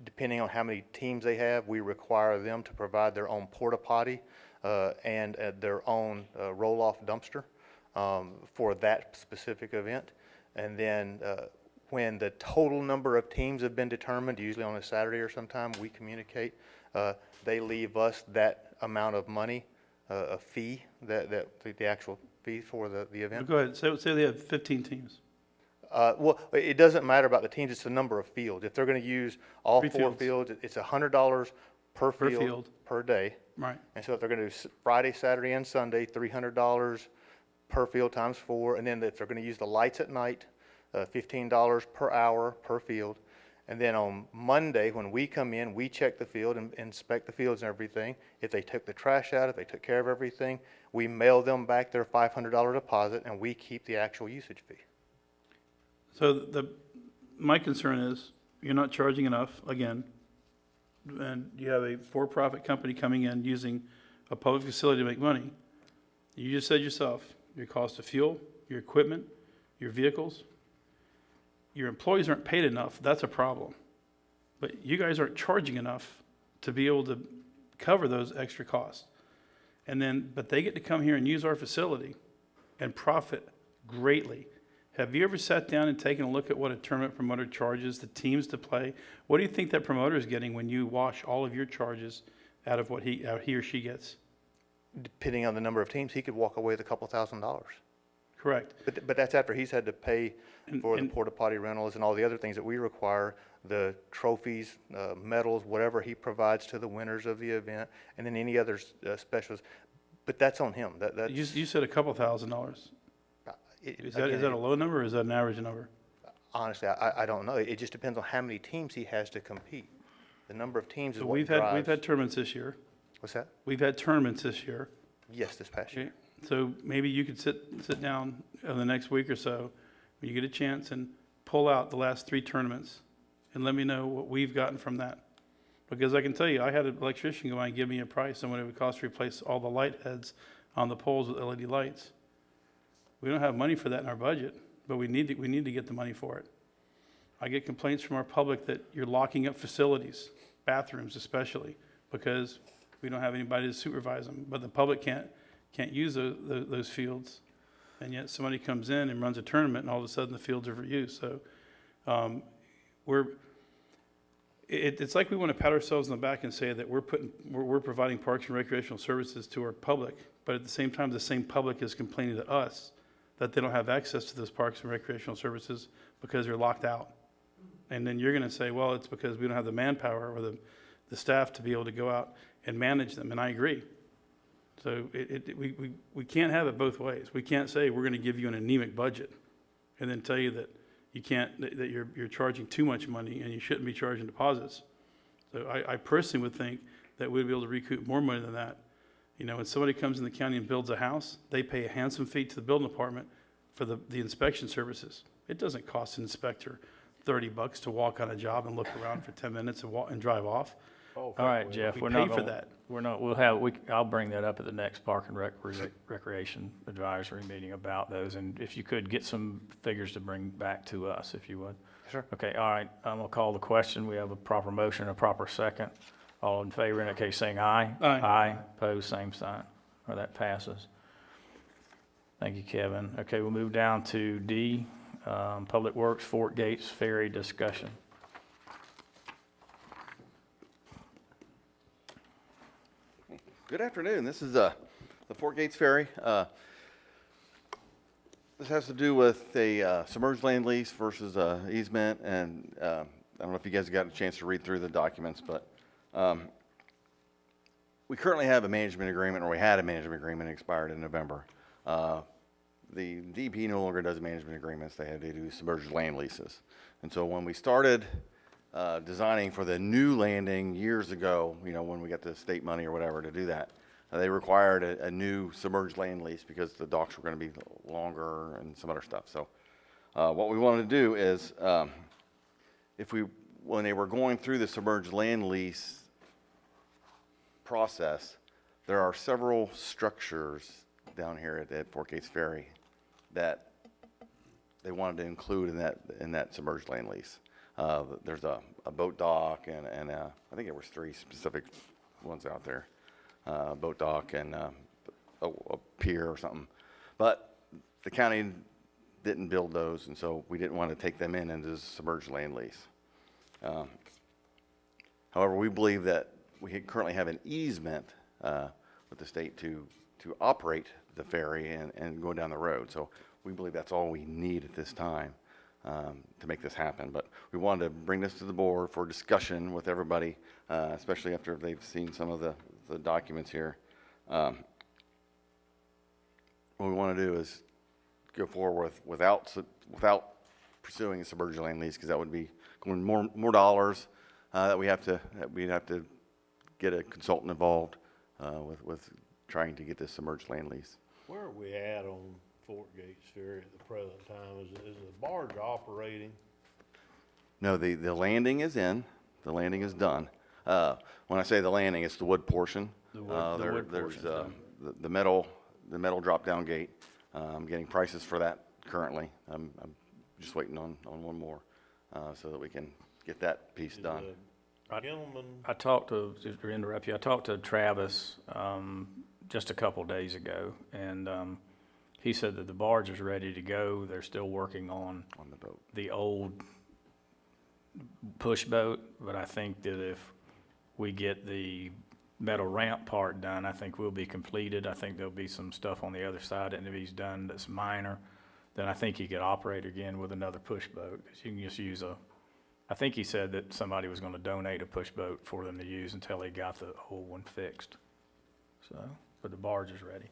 Depending on how many teams they have, we require them to provide their own porta potty and their own roll-off dumpster for that specific event. And then when the total number of teams have been determined, usually on a Saturday or sometime, we communicate. They leave us that amount of money, a fee, the actual fee for the event. Go ahead, say they have 15 teams. Well, it doesn't matter about the teams, it's the number of fields. If they're gonna use all Three four fields. fields, it's $100 per Per field, field. per day. Right, And so if they're gonna do Friday, Saturday, and Sunday, $300 per field times 4. And then if they're gonna use the lights at night, $15 per hour per field. And then on Monday, when we come in, we check the field and inspect the fields and everything. If they took the trash out, if they took care of everything, we mail them back their $500 deposit, and we keep the actual usage fee. so my concern is, you're not charging enough, again, and you have a for-profit company coming in using a public facility to make money. You just said yourself, your cost of fuel, your equipment, your vehicles. Your employees aren't paid enough, that's a problem. But you guys aren't charging enough to be able to cover those extra costs. But they get to come here and use our facility and profit greatly. Have you ever sat down and taken a look at what a tournament promoter charges the teams to play? What do you think that promoter is getting when you wash all of your charges out of what he or she gets? Depending on the number of teams, he could walk away with a couple $1,000s. Correct. But that's after he's had to pay for the and- porta potty rentals and all the other things that we require, the trophies, medals, whatever he provides to the winners of the event, and then any other specials. But that's on him. That's, You said a couple $1,000s. Is that a low number or is that an average number? honestly, I don't know. It just depends on how many teams he has to compete. The number of teams is So what we've drives. had tournaments this year. What's that? We've had tournaments this year. Yes, this past year. Okay, so maybe you could sit down in the next week or so, when you get a chance, and pull out the last 3 tournaments, and let me know what we've gotten from that. Because I can tell you, I had an electrician go out and give me a price on what it would cost to replace all the light heads on the poles with LED lights. We don't have money for that in our budget, but we need to get the money for it. I get complaints from our public that you're locking up facilities, bathrooms especially, because we don't have anybody to supervise them. But the public can't use those fields, and yet somebody comes in and runs a tournament, and all of a sudden the fields are for use. So it's like we want to pat ourselves on the back and say that we're providing parks and recreational services to our public, but at the same time, the same public is complaining to us that they don't have access to those parks and recreational services because they're locked out. And then you're going to say, well, it's because we don't have the manpower or the staff to be able to go out and manage them, and I agree. So we can't have it both ways. We can't say we're going to give you an anemic budget and then tell you that you can't, that you're charging too much money and you shouldn't be charging deposits. So I personally would think that we'd be able to recoup more money than that. You know, when somebody comes in the county and builds a house, they pay a handsome fee to the building department for the inspection services. It doesn't cost an inspector $30 to walk on a job and look around for 10 minutes and drive off. All right, Jeff, We we're pay not for gonna, that. we're not, I'll bring that up at the next Park and Recreation Advisory meeting about those, and if you could get some figures to bring back to us, if you would. Sure. Okay, all right, I'm gonna call the question. We have a proper motion, a proper second. All in favor, in that case, saying aye. Aye. Aye, opposed, same sign, or that passes. Thank you, Kevin. Okay, we'll move down to D, Public Works, Fort Gates Ferry discussion. Good afternoon. This is the Fort Gates Ferry. This has to do with a submerged land lease versus easement, and I don't know if you guys got a chance to read through the documents, but we currently have a management agreement, or we had a management agreement, expired in November. The DEP no longer does management agreements. They do submerged land leases. And so when we started designing for the new landing years ago, you know, when we got the state money or whatever to do that, they required a new submerged land lease because the docks were going to be longer and some other stuff. So what we wanted to do is, when they were going through the submerged land lease process, there are several structures down here at Fort Gates Ferry that they wanted to include in that submerged land lease. There's a boat dock and I think there was 3 specific ones out there, boat dock and a pier or something. But the county didn't build those, and so we didn't want to take them into the submerged land lease. However, we believe that we currently have an easement with the state to operate the ferry and go down the road. So we believe that's all we need at this time to make this happen. But we wanted to bring this to the board for discussion with everybody, especially after they've seen some of the documents here. What we want to do is go forward without pursuing a submerged land lease, because that would be going more dollars that we'd have to get a consultant involved with trying to get this submerged land lease. Where are we at on Fort Gates Ferry at the present time? Is the barge operating? No, the landing is in. The landing is done. When I say the landing, it's the wood portion. The wood There's portion, the metal drop-down gate. I'm getting prices for that currently. I'm just waiting on one more, so that we can get that piece done. Gentlemen, I talked to, just to interrupt you, I talked to Travis, just a couple days ago, and, he said that the barge is ready to go. They're still working on On the boat. the old push boat, but I think that if we get the metal ramp part done, I think we'll be completed. I think there'll be some stuff on the other side, and if he's done that's minor, then I think he could operate again with another push boat. 'Cause you can just use I think he said that somebody was gonna donate a push boat for them to use until they got the old one fixed. So, but the barge is ready.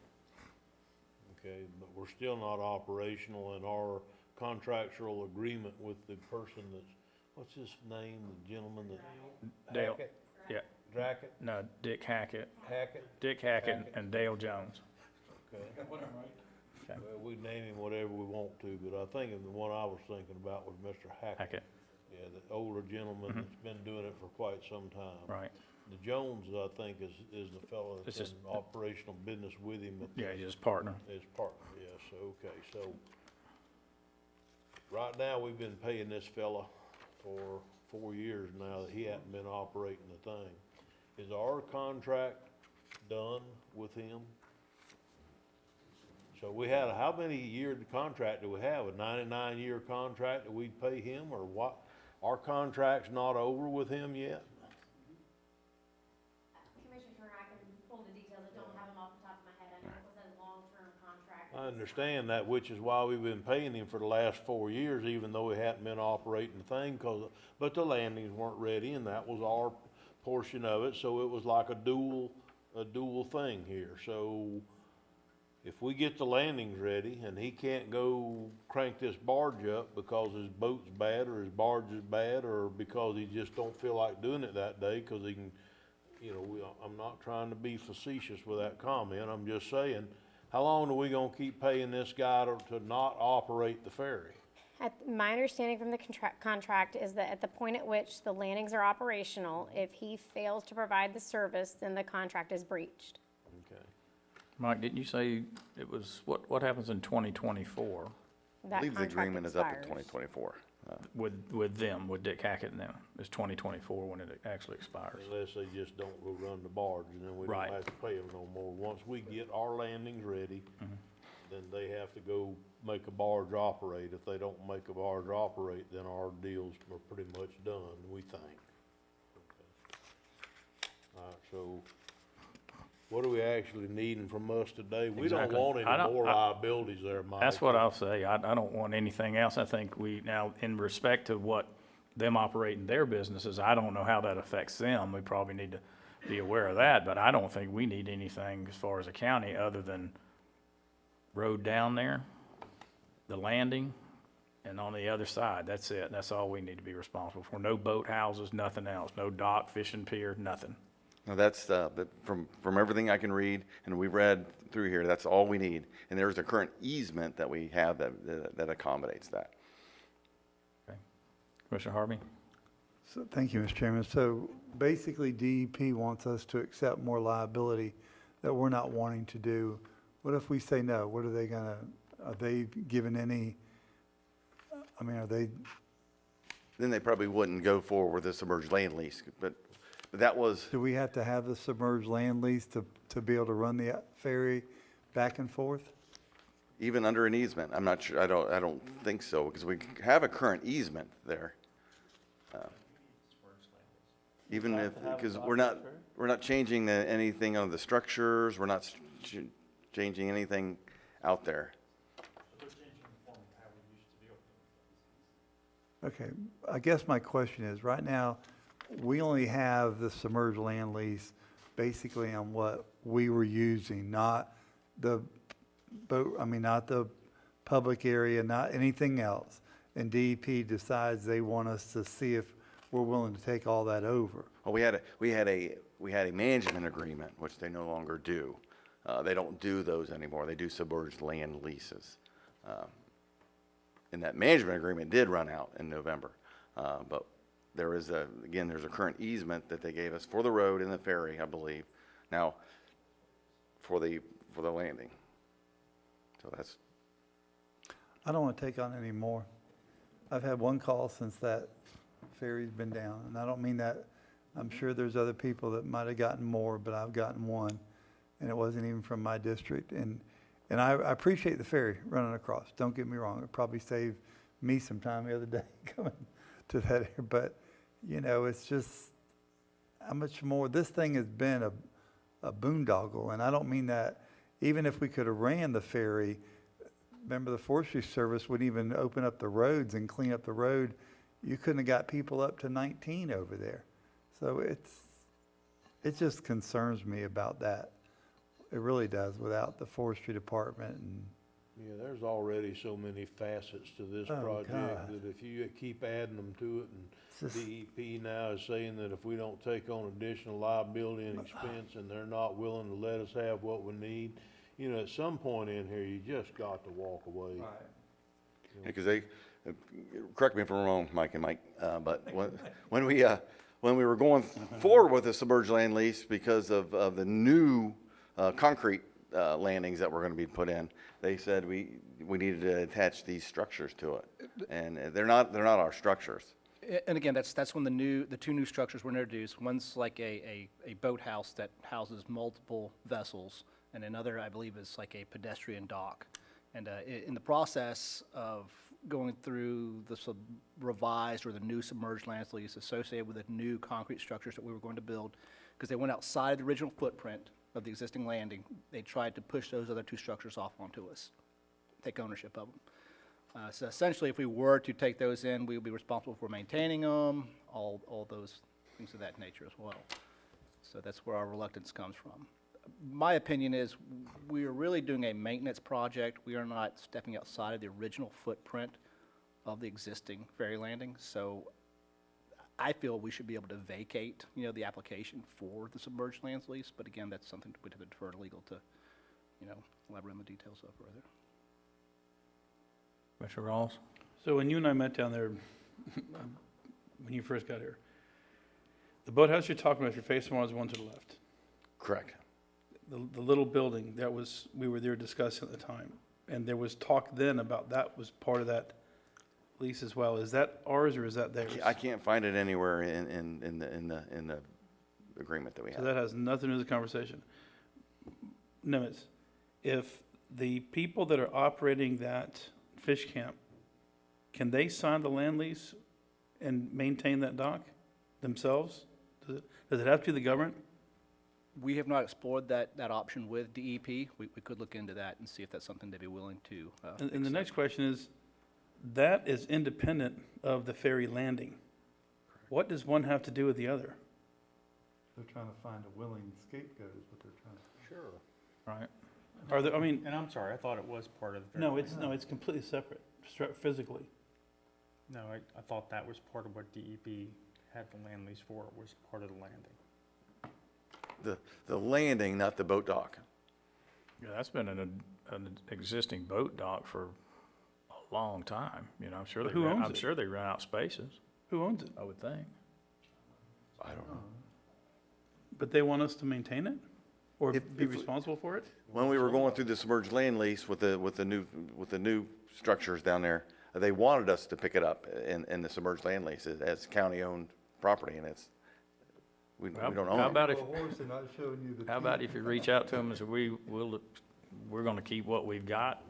okay, but we're still not operational in our contractual agreement with the person that's, what's his name, the gentleman that? Dale. Hackett? Yeah, Drackett? no, Dick Hackett, Hackett? and Dale Jones. Okay. Well, we name him whatever we want to, but I think the one I was thinking about was Mr. Hackett. Hackett, Yeah, the older gentleman that's been doing it for quite some time. right. The Jones, I think, is the fellow that's It's in just- operational business with him. Yeah, he's his partner. His partner, yes, okay, so, right now, we've been paying this fella for 4 years now that he hadn't been operating the thing. Is our contract done with him? So we had, how many year contract do we have? A 99-year contract that we pay him, or what? Our contract's not over with him yet? Commissioner, I can pull the details, I don't have them off the top of my head, I know it was a long-term contract. I understand that, which is why we've been paying him for the last 4 years, even though we hadn't been operating the thing, but the landings weren't ready, and that was our portion of it, so it was like a dual thing here. So if we get the landings ready and he can't go crank this barge up because his boat's bad or his barge is bad, or because he just don't feel like doing it that day, 'cause he can, I'm not trying to be facetious with that comment, I'm just saying, how long are we gonna keep paying this guy to not operate the ferry? My understanding from the contract is that at the point at which the landings are operational, if he fails to provide the service, then the contract is breached. Okay. Mike, didn't you say it was, what happens in 2024 I That believe the contract agreement is up in expires. 2024. with them, with Dick Hackett and them? It's 2024 when it actually expires. Unless they just don't go run the barge, and then we don't Right. have to pay them no more. Once we get our landings ready, then they have to go make a barge operate. If they don't make a barge operate, then our deals are pretty much done, we think. Okay. All right, so what are we actually needing from us today? We don't Exactly. want I any don't- more liabilities there, Mike. That's what I'll say. I don't want anything else. I think now, in respect to what them operating their businesses, I don't know how that affects them. We probably need to be aware of that, but I don't think we need anything as far as a county other than road down there, the landing, and on the other side. That's it. That's all we need to be responsible for. No boat houses, nothing else. No dock, fishing pier, nothing. No, that's, from everything I can read, and we've read through here, that's all we need. And there's a current easement that we have that accommodates that. Okay. Commissioner Harvey? So, thank you, Mr. Chairman. So basically, DEP wants us to accept more liability that we're not wanting to do. What if we say no? What are they gonna, are they given any, are they, Then they probably wouldn't go forward with the submerged land lease, but that was, do we have to have the submerged land lease to be able to run the ferry back and forth? even under an easement, I'm not sure, I don't think so, because we have a current easement there. Even if, because we're not changing anything on the structures, we're not changing anything out there. Okay, I guess my question is, right now, we only have the submerged land lease basically on what we were using, not the boat, not the public area, not anything else. And DEP decides they want us to see if we're willing to take all that over. Well, we had a management agreement, which they no longer do. They don't do those anymore. They do submerged land leases. And that management agreement did run out in November. But there's a current easement that they gave us for the road and the ferry, I believe. Now, for the landing. So I don't want to take on any more. I've had one call since that ferry's been down, and I don't mean that, I'm sure there's other people that might have gotten more, but I've gotten one, and it wasn't even from my district. And I appreciate the ferry running across, don't get me wrong, it probably saved me some time the other day coming to that area, but, you know, it's just, how much more, this thing has been a boondoggle, and I don't mean that, even if we could have ran the ferry, remember the Forestry Service wouldn't even open up the roads and clean up the road. You couldn't have got people up to 19 over there. So it just concerns me about that. It really does, without the Forestry Department and, Yeah, there's already so many facets to this Oh, project God. that if you keep adding them to it, and it's just, DEP now is saying that if we don't take on additional liability and expense and they're not willing to let us have what we need, you know, at some point in here, you just got to walk away. Because they, correct me if I'm wrong, Mike and Mike, but when we were going forward with the submerged land lease because of the new concrete landings that were going to be put in, they said we needed to attach these structures to it, and they're not our structures. And again, that's when the two new structures were introduced. One's like a boathouse that houses multiple vessels, and another, I believe, is like a pedestrian dock. And in the process of going through the revised or the new submerged lands lease associated with the new concrete structures that we were going to build, because they went outside of the original footprint of the existing landing, they tried to push those other two structures off onto us, take ownership of them. So essentially, if we were to take those in, we would be responsible for maintaining them, all those things of that nature as well. So that's where our reluctance comes from. My opinion is we are really doing a maintenance project. We are not stepping outside of the original footprint of the existing ferry landing. So I feel we should be able to vacate, the application for the submerged lands lease. But again, that's something we'd have to defer to legal to, elaborate on the details of further. Mr. Rawls? So when you and I met down there, when you first got here, the boathouse you're talking about, if you're facing one, is the one to the left. Correct. The little building, we were there discussing at the time, and there was talk then about that was part of that lease as well. Is that ours or is that theirs? I can't find it anywhere in the agreement that we So have. that has nothing to do with the conversation. Nimitz, if the people that are operating that fish camp, can they sign the land lease and maintain that dock themselves? Does it have to be the government? We have not explored that option with DEP. We could look into that and see if that's something they'd be willing to And the accept. next question is, that is independent of the ferry landing. What does one have to do with the other? they're trying to find a willing scapegoat is what they're trying to. Sure. Right. Are there, And I'm sorry, I thought it was part of the. no, it's completely separate, physically. No, I thought that was part of what DEP had the land lease for, was part of the landing. The landing, not the boat dock. Yeah, that's been an existing boat dock for a long time, I'm sure But who owns I'm it? sure they rent out spaces, Who owns it? I would think. I don't know. But they want us to maintain it? Or If be we- responsible for it? When we were going through the submerged land lease with the new structures down there, they wanted us to pick it up in the submerged land lease as county-owned property, and we don't own How it. about if, horse and not showing you the how about if you reach out to them and say, we're gonna keep what we've got,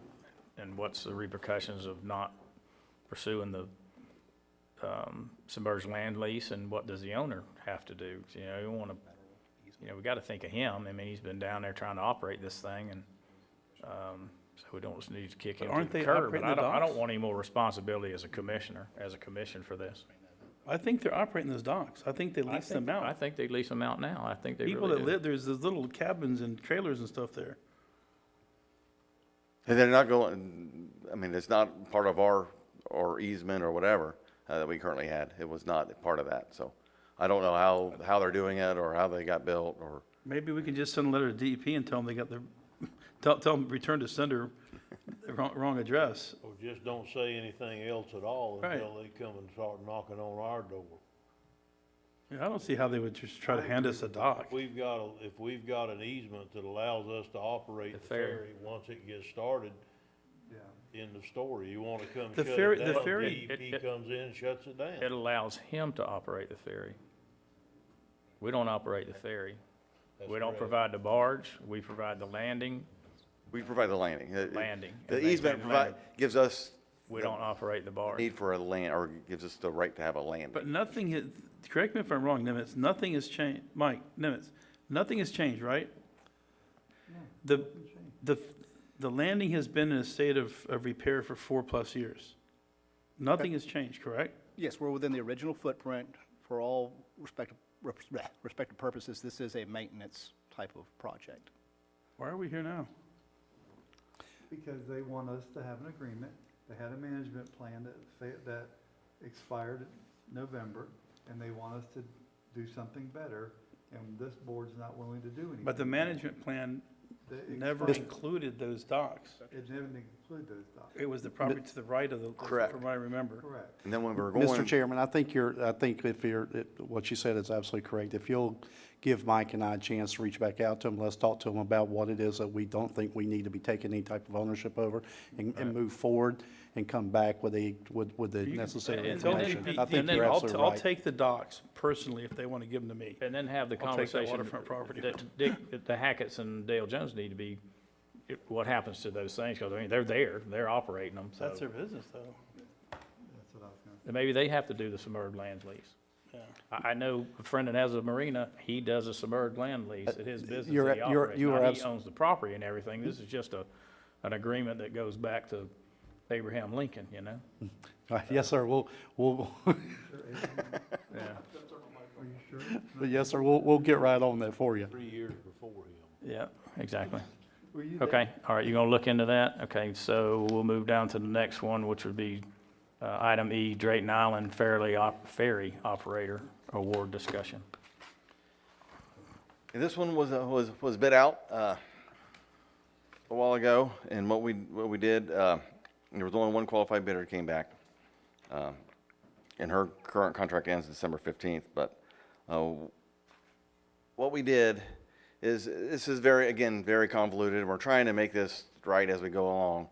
and what's the repercussions of not pursuing the submerged land lease, and what does the owner have to do? You wanna, we gotta think of him. I mean, he's been down there trying to operate this thing, and, so we don't just need to kick him But to aren't the they curb. But operating I the don't docks? want any more responsibility as a commission for this. I think they're operating those docks. I think they I lease them think- I out. think they lease them out now. I think they People really that do. live, there's those little cabins and trailers and stuff there. And they're not going, I mean, it's not part of our easement or whatever that we currently had. It was not part of that, so I don't know how they're doing it or how they got built or. Maybe we can just send a letter to DEP and tell them they got their, tell them return to sender, wrong address. Or just don't say anything else at all Right. until they come and start knocking on our door. Yeah, I don't see how they would just try to hand us a dock. If we've got an easement that allows us to operate The the ferry. ferry, once it gets started, End of story. You wanna come The shut ferry- it the down, ferry- DEP comes in and shuts it down. It allows him to operate the ferry. We don't operate the ferry. That's We don't correct. provide the barge, we provide the landing, We provide the landing. landing. The and easement maintain landing. gives us We don't operate the barge. need for a land, or gives us the right to have a landing. But nothing has, correct me if I'm wrong, Nimitz, nothing has changed, Mike, Nimitz, nothing has changed, right? The landing has been in a state of repair for 4+ years. Nothing has changed, correct? Yes, we're within the original footprint for all respective purposes. This is a maintenance type of project. Why are we here now? Because they want us to have an agreement. They had a management plan that expired in November, and they want us to do something better, and this board's not willing to do anything. But the management plan The never expired- included those docks. It didn't include those documents. It was the property to the right of the, Correct. from what I remember. Correct. And then when we were going. Mr. Chairman, I think what you said is absolutely correct. If you'll give Mike and I a chance to reach back out to him, let's talk to him about what it is that we don't think we need to be taking any type of ownership over, and move forward and come back with the necessary And then- information. I and think then you're I'll absolutely I'll right. take the docks personally if they want to give them to me. And then have the I'll take that conversation waterfront property. that the Hackett's and Dale Jones need to be, what happens to those things, because I mean, they're there, they're operating them, so. That's their business, though. That's what I was gonna say. And maybe they have to do the submerged land lease. Yeah. I know a friend that has a marina, he does a submerged land lease at his business you're- that he you're- operates. you are Now, he abs- owns the property and everything, this is just an agreement that goes back to Abraham Lincoln, you know? Yes, sir, we'll, Yeah. Are you sure? yes, sir, we'll get right on that for you. 3 years before him. Yeah, exactly. Were you there? Okay, all right, you're gonna look into that? Okay, so we'll move down to the next one, which would be item E, Drayton Island Ferry Operator Award Discussion. And this one was bid out a while ago, and what we did, there was only one qualified bidder that came back, and her current contract ends December 15th. But what we did is, this is very convoluted, and we're trying to make this right as we go along.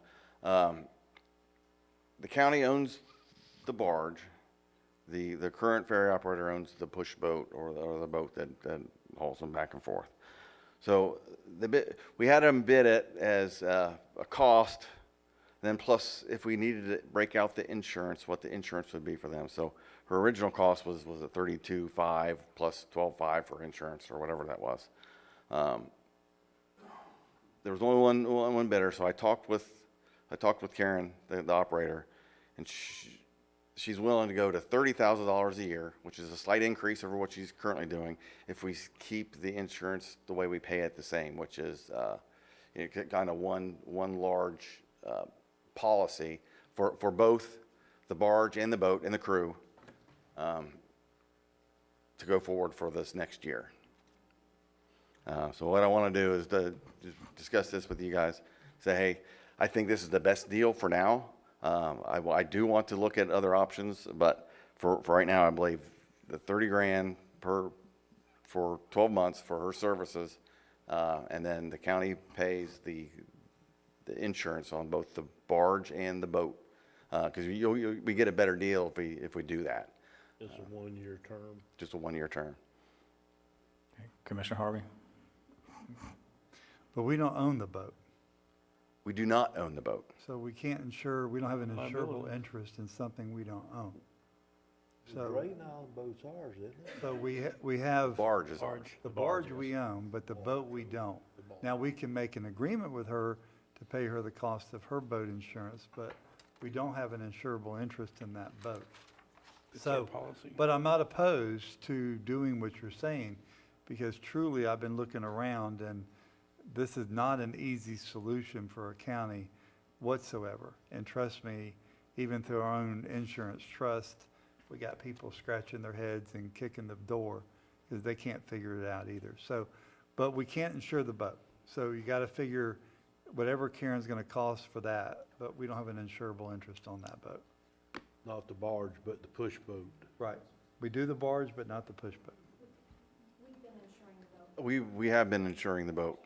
The county owns the barge. The current ferry operator owns the push boat, or the boat that hauls them back and forth. So we had them bid it as a cost, then plus if we needed to break out the insurance, what the insurance would be for them. So her original cost was at $32,500 plus $12,500 for insurance, or whatever that was. There was only one bidder, so I talked with Karen, the operator, and she's willing to go to $30,000 a year, which is a slight increase over what she's currently doing, if we keep the insurance the way we pay it the same, which is kind of one large policy for both the barge and the boat and the crew, to go forward for this next year. So what I want to do is to discuss this with you guys. Say, hey, I think this is the best deal for now. I do want to look at other options, but for right now, I believe the $30,000 for 12 months for her services, and then the county pays the insurance on both the barge and the boat, because we get a better deal if we do that. It's a 1-year term. Just a 1-year term. Commissioner Harvey? But we don't own the boat, We do not own the boat. so we can't insure, we don't have an insurable Liability. interest in something we don't own. The So, Drayton Island boat's ours, isn't it? so we have. Barge is ours. The barge we own, but the boat we don't. Now, we can make an agreement with her to pay her the cost of her boat insurance, but we don't have an insurable interest in that boat. It's our So, policy. but I'm not opposed to doing what you're saying, because truly, I've been looking around, and this is not an easy solution for a county whatsoever. And trust me, even through our own insurance trust, we got people scratching their heads and kicking the door because they can't figure it out either. So, but we can't insure the boat. So you got to figure whatever Karen's going to cost for that, but we don't have an insurable interest on that boat. Not the barge, but the push boat. Right. We do the barge, but not the push boat. We have been insuring the boat.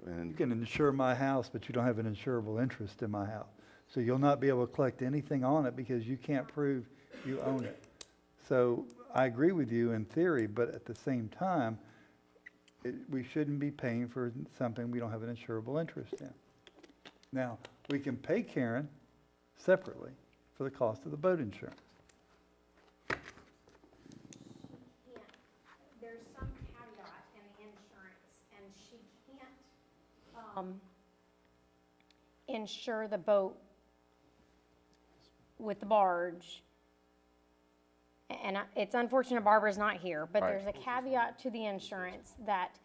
You and can insure my house, but you don't have an insurable interest in my house. So you'll not be able to collect anything on it because you can't prove you own it. So I agree with you in theory, but at the same time, we shouldn't be paying for something we don't have an insurable interest in. Now, we can pay Karen separately for the cost of the boat insurance. There's some caveat in the insurance, and she can't insure the boat with the barge. And it's unfortunate Barbara's not here, but there's a caveat to the insurance that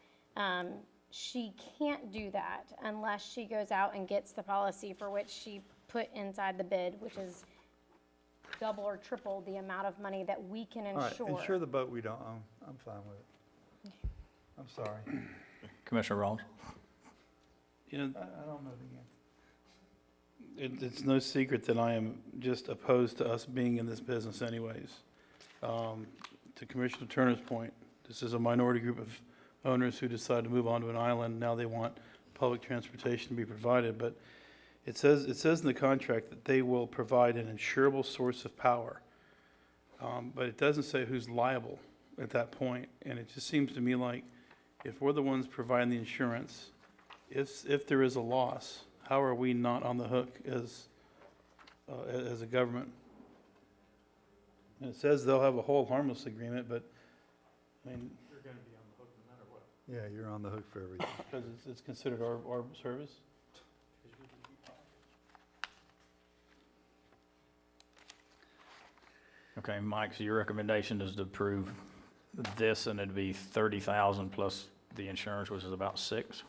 she can't do that unless she goes out and gets the policy for which she put inside the bid, which is double or triple the amount of money that we can All right, insure. insure the boat we don't own. I'm fine with it. I'm sorry. Commissioner Rawls? You know, I don't know the answer. it's no secret that I am just opposed to us being in this business anyways. To Commissioner Turner's point, this is a minority group of owners who decide to move onto an island. Now they want public transportation to be provided, but it says in the contract that they will provide an insurable source of power. But it doesn't say who's liable at that point, and it just seems to me like if we're the ones providing the insurance, if there is a loss, how are we not on the hook as a government? And it says they'll have a hold harmless agreement, but, I mean, Yeah, you're on the hook for everything. because it's considered our service? Okay, Mike, so your recommendation is to approve this, and it'd be 30,000 plus the insurance, which is about 6?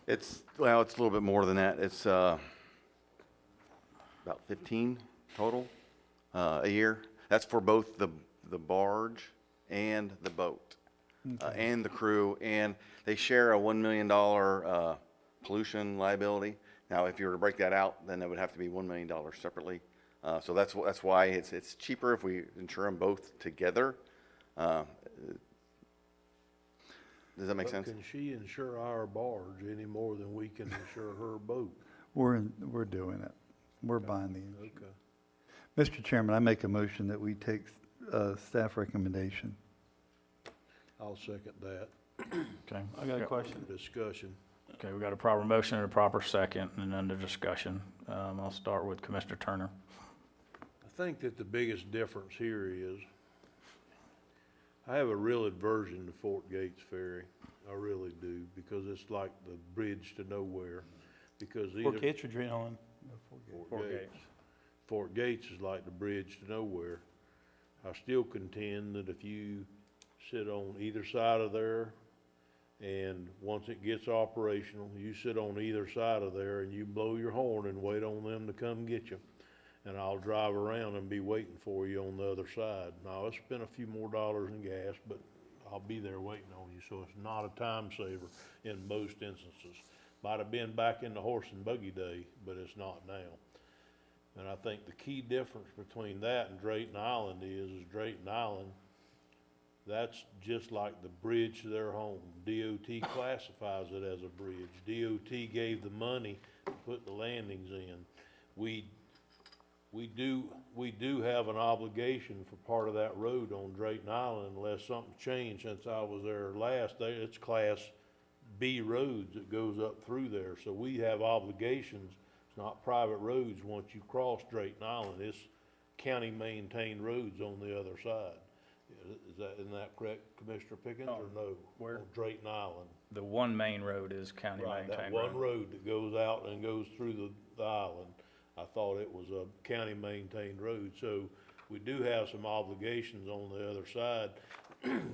it's a little bit more than that. It's about 15 total a year. That's for both the barge and the boat, and the crew, and they share a $1 million pollution liability. Now, if you were to break that out, then it would have to be $1 million separately. So that's why it's cheaper if we insure them both together. Does that make sense? Can she insure our barge any more than we can insure her boat? We're doing it. We're buying the insurance. Okay. Mr. Chairman, I make a motion that we take staff recommendation. I'll second that. Okay. I got a question. Discussion. Okay, we got a proper motion and a proper second, and under discussion. I'll start with Commissioner Turner. I think that the biggest difference here is, I have a real aversion to Fort Gates Ferry. I really do, because it's like the bridge to nowhere. Because Fort Gates or Drayton Island? Fort Gates. Fort Gates is like the bridge to nowhere. I still contend that if you sit on either side of there, and once it gets operational, you sit on either side of there and you blow your horn and wait on them to come get you. And I'll drive around and be waiting for you on the other side. Now, I'll spend a few more dollars in gas, but I'll be there waiting on you, so it's not a time saver in most instances. Might have been back in the horse and buggy day, but it's not now. And I think the key difference between that and Drayton Island is Drayton Island, that's just like the bridge to their home. DOT classifies it as a bridge. DOT gave the money to put the landings in. We do have an obligation for part of that road on Drayton Island unless something changed since I was there last. It's Class B roads that goes up through there. So we have obligations. It's not private roads once you cross Drayton Island. It's county maintained roads on the other side. Isn't that correct, Commissioner Pickens, or no? Where? On Drayton Island. The one main road is county Right, that maintained one road. road that goes out and goes through the island. I thought it was a county maintained road, so we do have some obligations on the other side.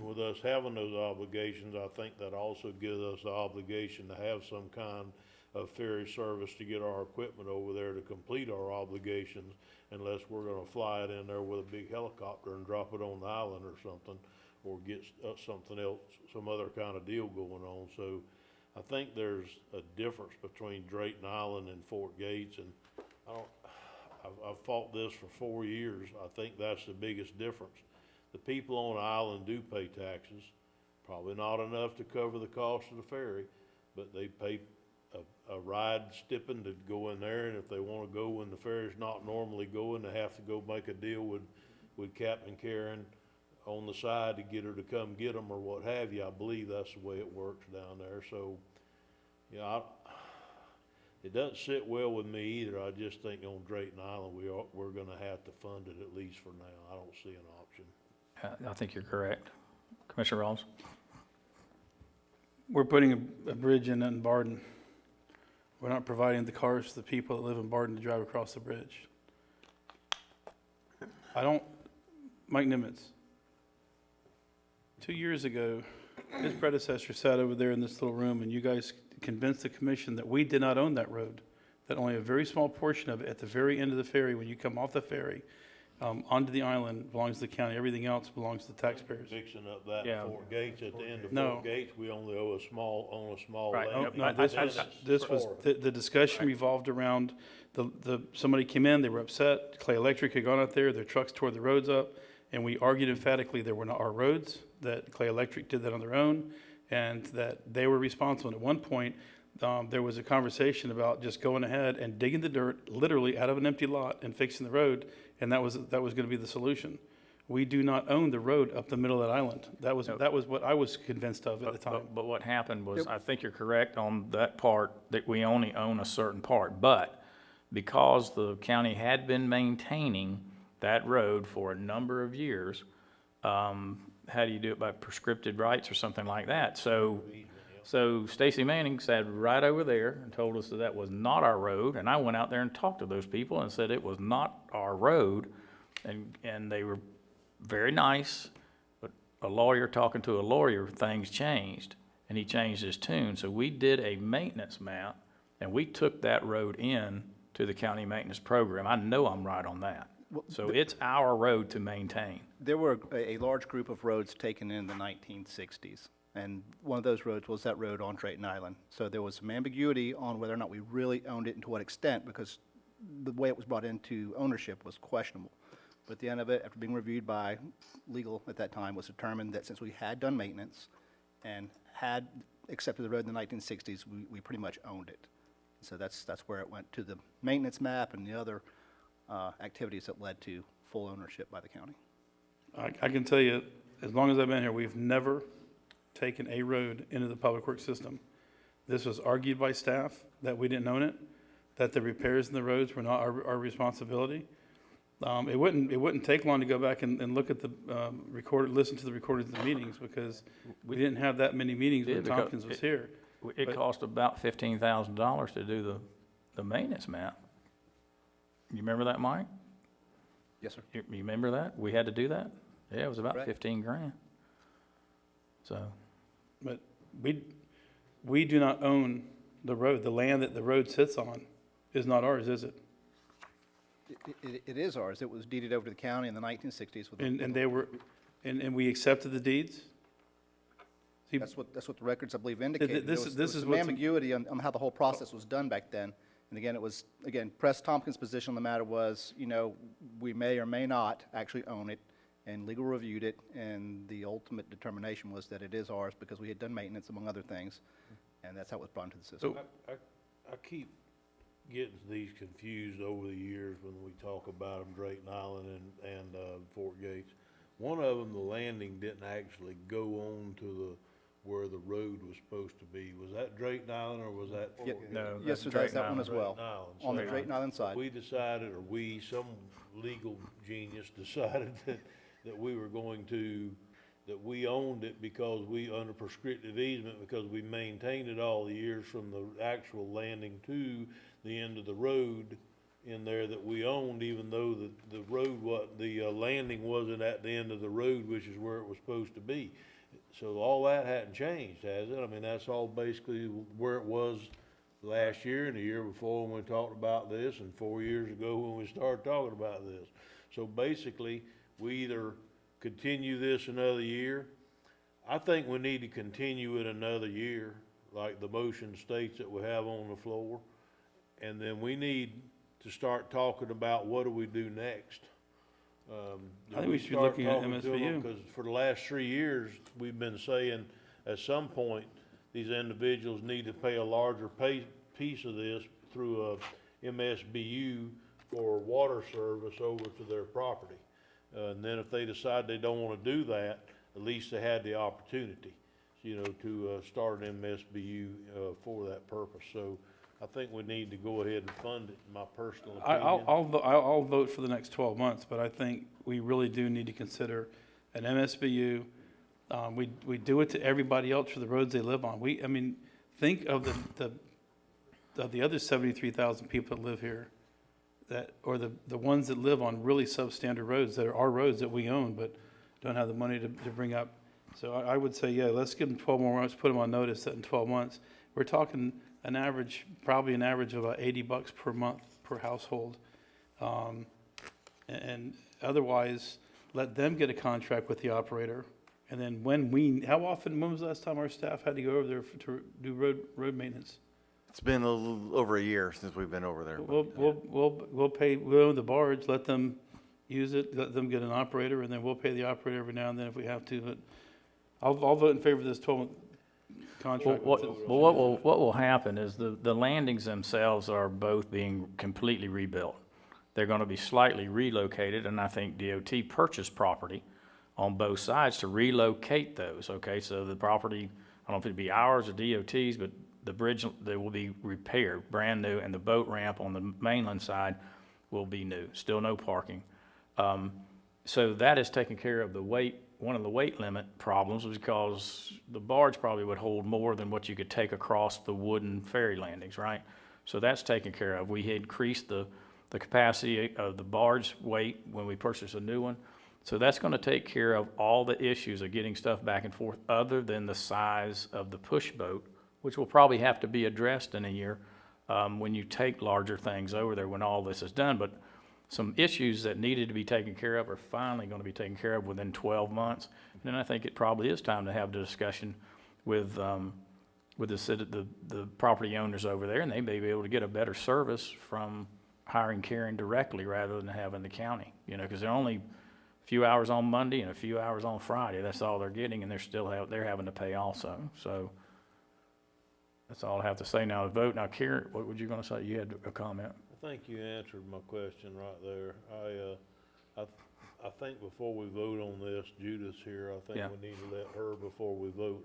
With us having those obligations, I think that also gives us the obligation to have some kind of ferry service to get our equipment over there to complete our obligations, unless we're gonna fly it in there with a big helicopter and drop it on the island or something, or get something else, some other kind of deal going on. So I think there's a difference between Drayton Island and Fort Gates, and I've fought this for 4 years. I think that's the biggest difference. The people on the island do pay taxes, probably not enough to cover the cost of the ferry, but they pay a ride stipend to go in there, and if they wanna go when the ferry's not normally going, they have to go make a deal with Captain Karen on the side to get her to come get them or what have you. I believe that's the way it works down there, so, you know, it doesn't sit well with me either. I just think on Drayton Island, we're gonna have to fund it at least for now. I don't see an option. I think you're correct. Commissioner Rawls? We're putting a bridge in Barden. We're not providing the cars to the people that live in Barden to drive across the bridge. Mike Nimitz, 2 years ago, his predecessor sat over there in this little room, and you guys convinced the commission that we did not own that road, that only a very small portion of it, at the very end of the ferry, when you come off the ferry, onto the island, belongs to the county. Everything else belongs to the taxpayers. Fixing up that Yeah. Fort Gates, at the end of No. Fort Gates, we only own a small Right. land. No, this was, the discussion revolved around, somebody came in, they were upset, Clay Electric had gone out there, their trucks tore the roads up, and we argued emphatically they were not our roads, that Clay Electric did that on their own, and that they were responsible. And at one point, there was a conversation about just going ahead and digging the dirt literally out of an empty lot and fixing the road, and that was gonna be the solution. We do not own the road up the middle of that island. That was what I was convinced of at the time. But what happened was, I think you're correct on that part, that we only own a certain part. But because the county had been maintaining that road for a number of years, how do you do it, by prescriptive rights or something like that? So Stacy Manning sat right over there and told us that that was not our road, and I went out there and talked to those people and said it was not our road, and they were very nice, but a lawyer talking to a lawyer, things changed, and he changed his tune. So we did a maintenance map, and we took that road in to the county maintenance program. I know I'm right on that. So it's our road to maintain. There were a large group of roads taken in the 1960s, and one of those roads was that road on Drayton Island. So there was some ambiguity on whether or not we really owned it and to what extent, because the way it was brought into ownership was questionable. But at the end of it, after being reviewed by legal at that time, was determined that since we had done maintenance and had accepted the road in the 1960s, we pretty much owned it. So that's where it went to the maintenance map and the other activities that led to full ownership by the county. I can tell you, as long as I've been here, we've never taken a road into the public works system. This was argued by staff that we didn't own it, that the repairs in the roads were not our responsibility. It wouldn't take long to go back and look at the listen to the recordings of the meetings, because we didn't have that many meetings when because Tompkins was here. It cost about $15,000 to do the maintenance map. You remember that, Mike? Yes, sir. You remember that? We had to do that? Yeah, it was about Correct. 15 grand. So, But we do not own the road. The land that the road sits on is not ours, is it? It is ours. It was deeded over to the county in the 1960s. And we accepted the deeds? See, That's what the records, I believe, indicated. this There was is some what's- ambiguity on how the whole process was done back then. And again, Press Tompkins' position on the matter was, we may or may not actually own it, and legal reviewed it, and the ultimate determination was that it is ours because we had done maintenance, among other things, and that's how it was brought into the system. I keep getting these confused over the years when we talk about them, Drayton Island and Fort Gates. One of them, the landing didn't actually go on to where the road was supposed to be. Was that Drayton Island or was that Fort Yeah, Gates? no. Yes, sir, that's that one as well, Drayton Island. on the So Drayton Island side. We decided, or some legal genius decided that we were going to, that we owned it because we, under prescriptive easement, because we maintained it all the years from the actual landing to the end of the road in there, that we owned, even though the road, the landing wasn't at the end of the road, which is where it was supposed to be. So all that hadn't changed, has it? I mean, that's all basically where it was last year and the year before when we talked about this, and 4 years ago when we started talking about this. So basically, we either continue this another year. I think we need to continue it another year, like the motion states that we have on the floor. And then we need to start talking about what do we do next. I think we should be looking at MSVU. Because for the last 3 years, we've been saying at some point, these individuals need to pay a larger piece of this through a MSBU for water service over to their property. And then if they decide they don't wanna do that, at least they had the opportunity, you know, to start an MSBU for that purpose. So I think we need to go ahead and fund it, in my personal opinion. I'll vote for the next 12 months, but I think we really do need to consider an MSBU. We do it to everybody else for the roads they live on. I mean, think of the other 73,000 people that live here, or the ones that live on really substandard roads that are our roads that we own, but don't have the money to bring up. So I would say, yeah, let's give them 12 more months, put them on notice that in 12 months, we're talking probably an average of about $80 per month per household. And otherwise, let them get a contract with the operator. And then when was the last time our staff had to go over there to do road maintenance? It's been a little over a year since we've been over there. We'll own the barge, let them use it, let them get an operator, and then we'll pay the operator every now and then if we have to. But I'll vote in favor of this 12-month contract. What will happen is the landings themselves are both being completely rebuilt. They're gonna be slightly relocated, and I think DOT purchased property on both sides to relocate those, okay? So the property, I don't know if it'd be ours or DOT's, but the bridge, they will be repaired, brand new, and the boat ramp on the mainland side will be new, still no parking. So that is taking care of one of the weight limit problems, because the barge probably would hold more than what you could take across the wooden ferry landings, right? So that's taken care of. We increased the capacity of the barge weight when we purchased a new one. So that's gonna take care of all the issues of getting stuff back and forth, other than the size of the push boat, which will probably have to be addressed in a year when you take larger things over there when all this is done. But some issues that needed to be taken care of are finally going to be taken care of within 12 months. And then I think it probably is time to have the discussion with the property owners over there, and they may be able to get a better service from hiring Karen directly rather than having the county, you know, because they're only a few hours on Monday and a few hours on Friday. That's all they're getting, and they're having to pay also. So that's all I have to say now. The vote. Now, Karen, what were you going to say? You had a comment. I think you answered my question right there. I think before we vote on this, Judith's here, I think Yeah. we need to let her, before we vote,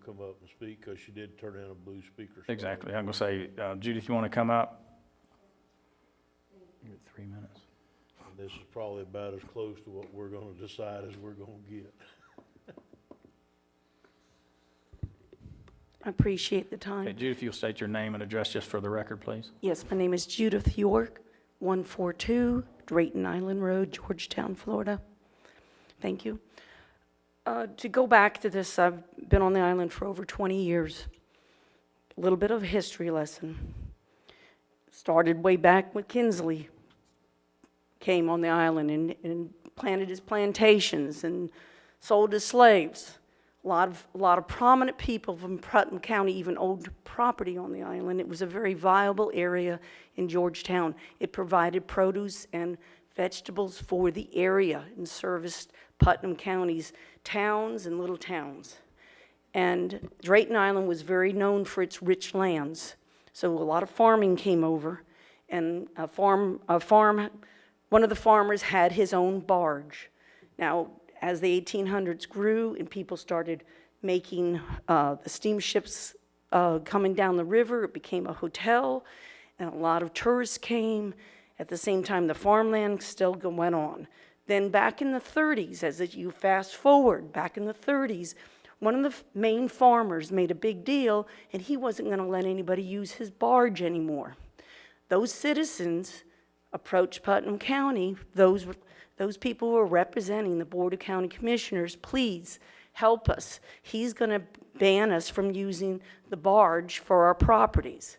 come up and speak, because she did turn in a blue speaker. Exactly. I'm going to say, Judith, you want to come up? You got 3 minutes. And this is probably about as close to what we're gonna decide as we're gonna get. I appreciate the time. Okay, Judith, you'll state your name and address just for the record, please. Yes, my name is Judith York, 142 Drayton Island Road, Georgetown, Florida. Thank you. To go back to this, I've been on the island for over 20 years. A little bit of a history lesson. Started way back when Kinsley came on the island and planted his plantations and sold his slaves. A lot of prominent people from Putnam County even owned property on the island. It was a very viable area in Georgetown. It provided produce and vegetables for the area and serviced Putnam County's towns and little towns. And Drayton Island was very known for its rich lands. So a lot of farming came over, and one of the farmers had his own barge. Now, as the 1800s grew and people started making the steamships coming down the river, it became a hotel, and a lot of tourists came. At the same time, the farmland still went on. Then back in the 30s, as you fast forward, back in the 30s, one of the main farmers made a big deal, and he wasn't going to let anybody use his barge anymore. Those citizens approached Putnam County, those people who are representing the Board of County Commissioners, please help us. He's going to ban us from using the barge for our properties.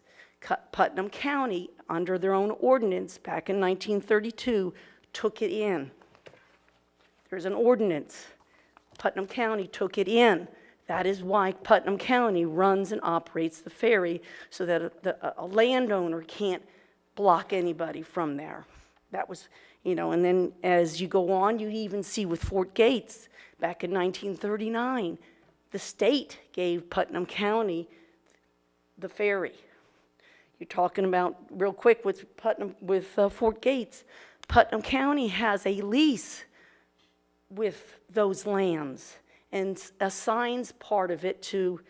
Putnam County, under their own ordinance back in 1932, took it in. There's an ordinance. Putnam County took it in. That is why Putnam County runs and operates the ferry, so that a landowner can't block anybody from there. That was, and then as you go on, you even see with Fort Gates, back in 1939, the state gave Putnam County the ferry. You're talking about, real quick, with Putnam, with Fort Gates, Putnam County has a lease with those lands and assigns part of it to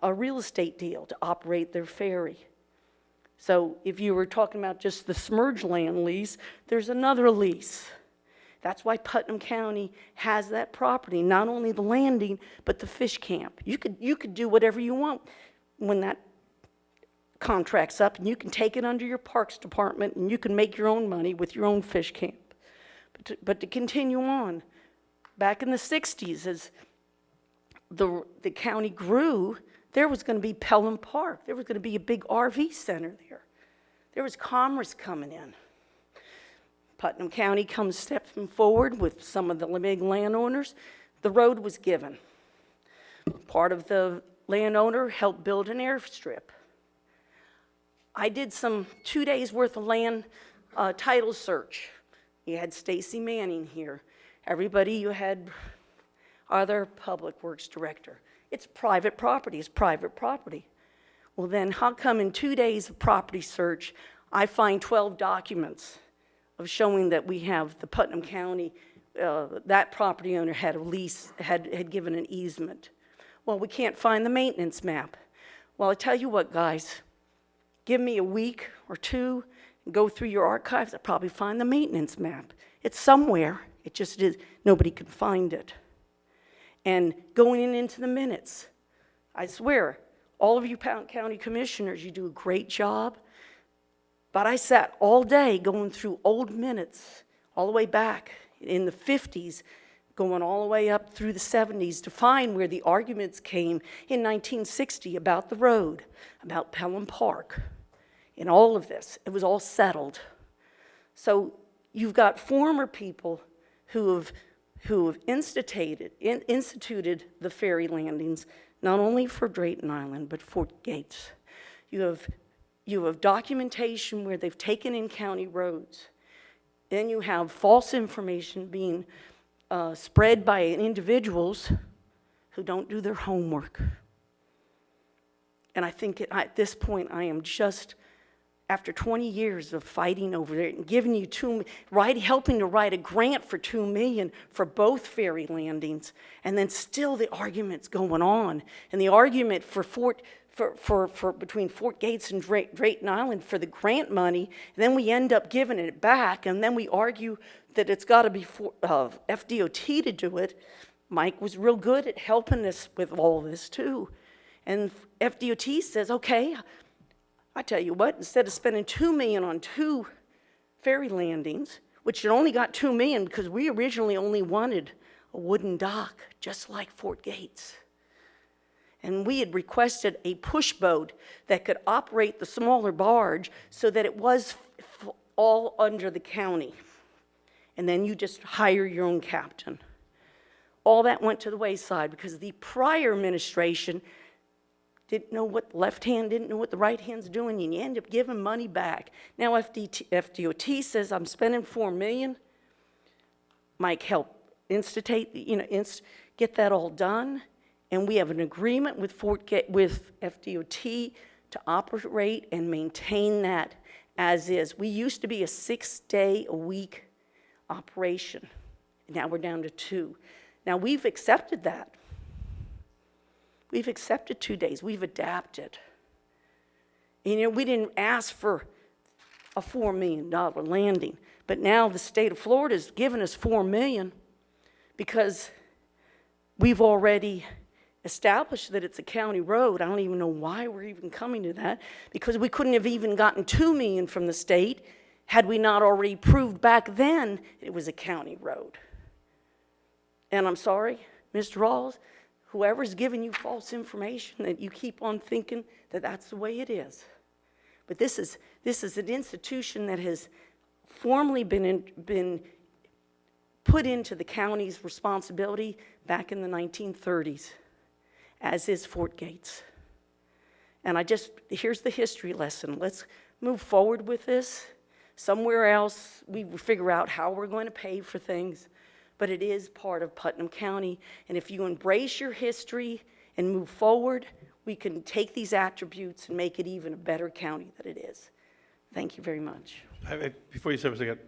a real estate deal to operate their ferry. So if you were talking about just the submerged land lease, there's another lease. That's why Putnam County has that property, not only the landing, but the fish camp. You could do whatever you want when that contract's up, and you can take it under your Parks Department, and you can make your own money with your own fish camp. But to continue on, back in the 60s, as the county grew, there was going to be Pelham Park. There was going to be a big RV center there. There was commerce coming in. Putnam County comes stepping forward with some of the big landowners. The road was given. Part of the landowner helped build an airstrip. I did some 2 days worth of land title search. You had Stacy Manning here. Everybody, you had other public works director. It's private property, it's private property. Well then, how come in 2 days of property search, I find 12 documents of showing that we have the Putnam County, that property owner had a lease, had given an easement. Well, we can't find the maintenance map. Well, I tell you what, guys, give me a week or two, and go through your archives, I'll probably find the maintenance map. It's somewhere, it just is, nobody can find it. And going into the minutes, I swear, all of you county commissioners, you do a great job, but I sat all day going through old minutes, all the way back in the 50s, going all the way up through the 70s to find where the arguments came in 1960 about the road, about Pelham Park, and all of this. It was all settled. So you've got former people who have instituted the ferry landings, not only for Drayton Island, but Fort Gates. You have documentation where they've taken in county roads. Then you have false information being spread by individuals who don't do their homework. And I think at this point, I am just, after 20 years of fighting over it and giving you helping to write a grant for $2 million for both ferry landings, and then still the argument's going on. And the argument between Fort Gates and Drayton Island for the grant money, then we end up giving it back, and then we argue that it's got to be FDOT to do it. Mike was real good at helping us with all this too. And FDOT says, okay, I tell you what, instead of spending $2 million on 2 ferry landings, which it only got $2 million because we originally only wanted a wooden dock, just like Fort Gates. And we had requested a push boat that could operate the smaller barge so that it was all under the county. And then you just hire your own captain. All that went to the wayside because the prior administration didn't know what the left hand didn't know what the right hand's doing, and you end up giving money back. Now FDOT says, I'm spending $4 million. Mike helped get that all done, and we have an agreement with FDOT to operate and maintain that as is. We used to be a 6-day-a-week operation. Now we're down to 2. Now we've accepted that. We've accepted 2 days. We've adapted. We didn't ask for a $4 million landing, but now the state of Florida has given us $4 million because we've already established that it's a county road. I don't even know why we're even coming to that, because we couldn't have even gotten $2 million from the state had we not already proved back then it was a county road. And I'm sorry, Mr. Rawls, whoever's giving you false information, that you keep on thinking that that's the way it is. But this is an institution that has formally been put into the county's responsibility back in the 1930s, as is Fort Gates. And here's the history lesson. Let's move forward with this. Somewhere else, we will figure out how we're going to pay for things. But it is part of Putnam County. And if you embrace your history and move forward, we can take these attributes and make it even a better county that it is. Thank you very much. Before you say a second,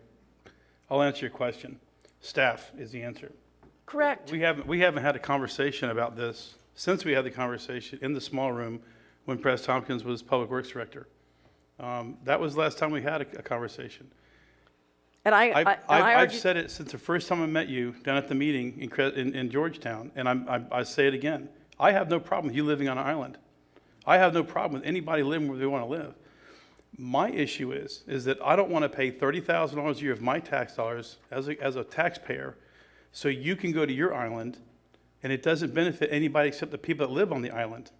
I'll answer your question. Staff is the answer. Correct. We haven't had a conversation about this since we had the conversation in the small room when Press Tompkins was Public Works Director. That was the last time we had a conversation. And I I've argued, said it since the first time I met you down at the meeting in Georgetown, and I say it again. I have no problem with you living on an island. I have no problem with anybody living where they want to live. My issue is that I don't want to pay $30,000 a year of my tax dollars as a taxpayer so you can go to your island and it doesn't benefit anybody except the people that live on the island.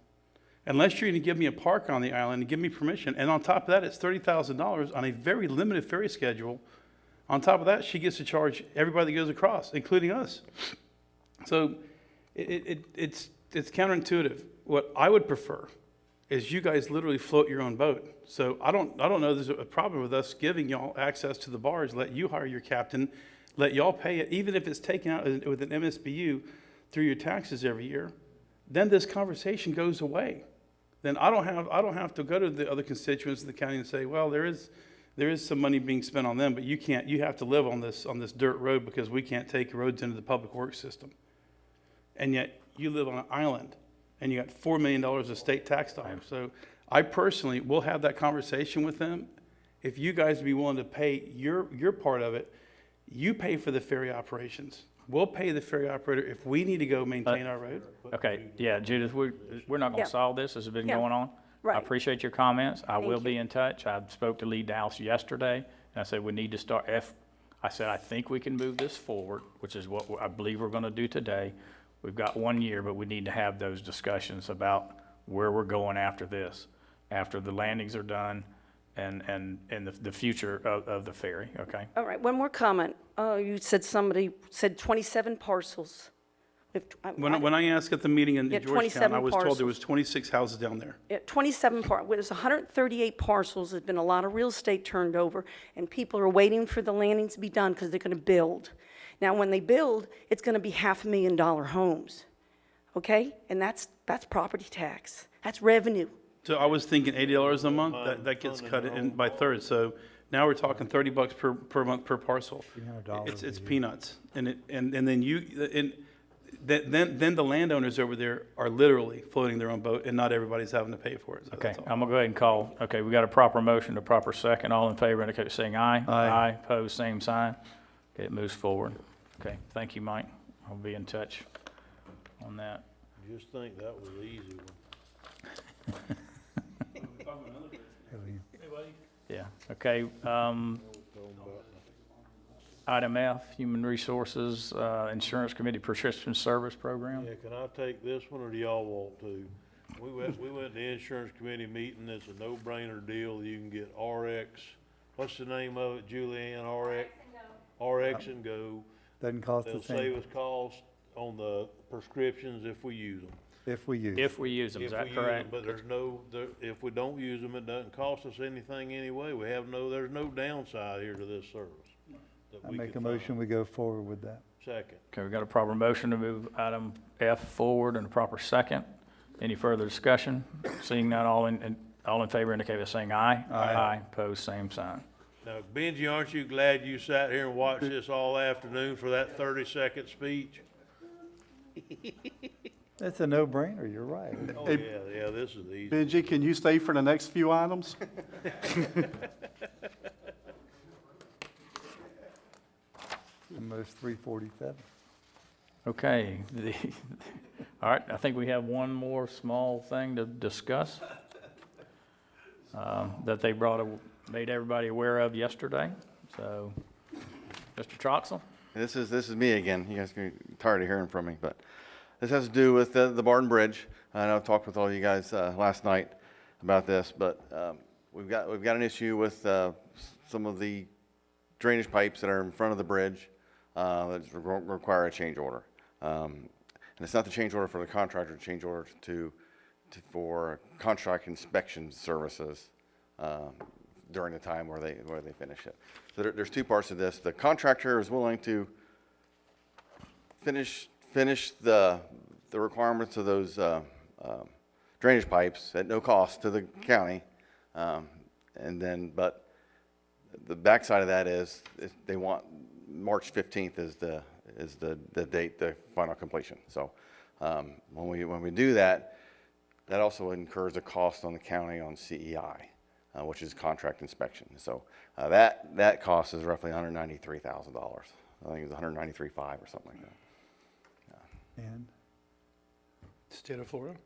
Unless you're going to give me a park on the island and give me permission, and on top of that, it's $30,000 on a very limited ferry schedule. On top of that, she gets to charge everybody that goes across, including us. So it's counterintuitive. What I would prefer is you guys literally float your own boat. So I don't know there's a problem with us giving y'all access to the barge, let you hire your captain, let y'all pay it, even if it's taken out with an MSBU through your taxes every year. Then this conversation goes away. Then I don't have to go to the other constituents of the county and say, well, there is some money being spent on them, but you have to live on this dirt road because we can't take roads into the public works system. And yet you live on an island and you got $4 million of state tax dollars. So I personally will have that conversation with them. If you guys be willing to pay your part of it, you pay for the ferry operations. We'll pay the ferry operator if we need to go maintain our road. Okay, yeah, Judith, we're not Yeah. gonna solve this. This has been Yeah. going on. I Right. appreciate your comments. I will Thank be you. in touch. I spoke to Lee Dallas yesterday, and I said, we need to start, I said, I think we can move this forward, which is what I believe we're gonna do today. We've got 1 year, but we need to have those discussions about where we're going after this, after the landings are done, and the future of the ferry, okay? all right, one more comment. You said somebody said 27 parcels. When I asked at the meeting in Yeah, Georgetown, 27 I was told there parcels. was 26 houses down there. 27 there's 138 parcels. There's been a lot of real estate turned over, and people are waiting for the landings to be done because they're going to build. Now, when they build, it's going to be $500,000 homes, okay? And that's property tax. That's revenue. So I was thinking $80 a month, that gets cut in by thirds. So now we're talking $30 per month per parcel. It's peanuts. And then the landowners over there are literally floating their own boat and not everybody's having to pay for it. So Okay, that's all. I'm gonna go ahead and call, okay, we got a proper motion, a proper second. All in favor indicate by saying aye. Aye. Opposed, same sign. Okay, it moves forward. Okay, thank you, Mike. I'll be in touch on that. Just think that was the easy one. Yeah, okay, item F, Human Resources, Insurance Committee Prescription Service Program. Yeah, can I take this one, or do y'all want to? We went to the insurance committee meeting, it's a no-brainer deal, you can get RX, what's the name of it, Julianne, RX? RX and Go. Doesn't cost the They'll same save us cost on the prescriptions if we use them. if we use. If we use them, is If that we use 'em, correct? But there's if we don't use them, it doesn't cost us anything anyway. There's no downside here to this service. that I we make could a motion, we go forward with that. find. Second. Okay, we got a proper motion to move item F forward and a proper second. Any further discussion? Seeing none, all in favor indicate by saying aye. Aye. Opposed, same sign. Now, Benji, aren't you glad you sat here and watched this all afternoon for that 30-second speech? It's a no-brainer, you're right. Oh, Hey, yeah, this is easy. Benji, can you stay for the next few items? Almost 3:47. Okay, all right, I think we have one more small thing to discuss that they made everybody aware of yesterday. So, Mr. Troxel? This is me again. You guys are tired of hearing from me, but this has to do with the Barton Bridge. I know I've talked with all you guys last night about this, but we've got an issue with some of the drainage pipes that are in front of the bridge that require a change order. And it's not the change order for the contractor, the change order for contract inspection services during the time where they finish it. So there's two parts of this. The contractor is willing to finish the requirements of those drainage pipes at no cost to the county. And then, but the backside of that is they want March 15th is the date, the final completion. So when we do that, that also incurs a cost on the county on CEI, which is contract inspection. So that cost is roughly $193,000. I think it's $193,500 or something like that. And, State of Florida?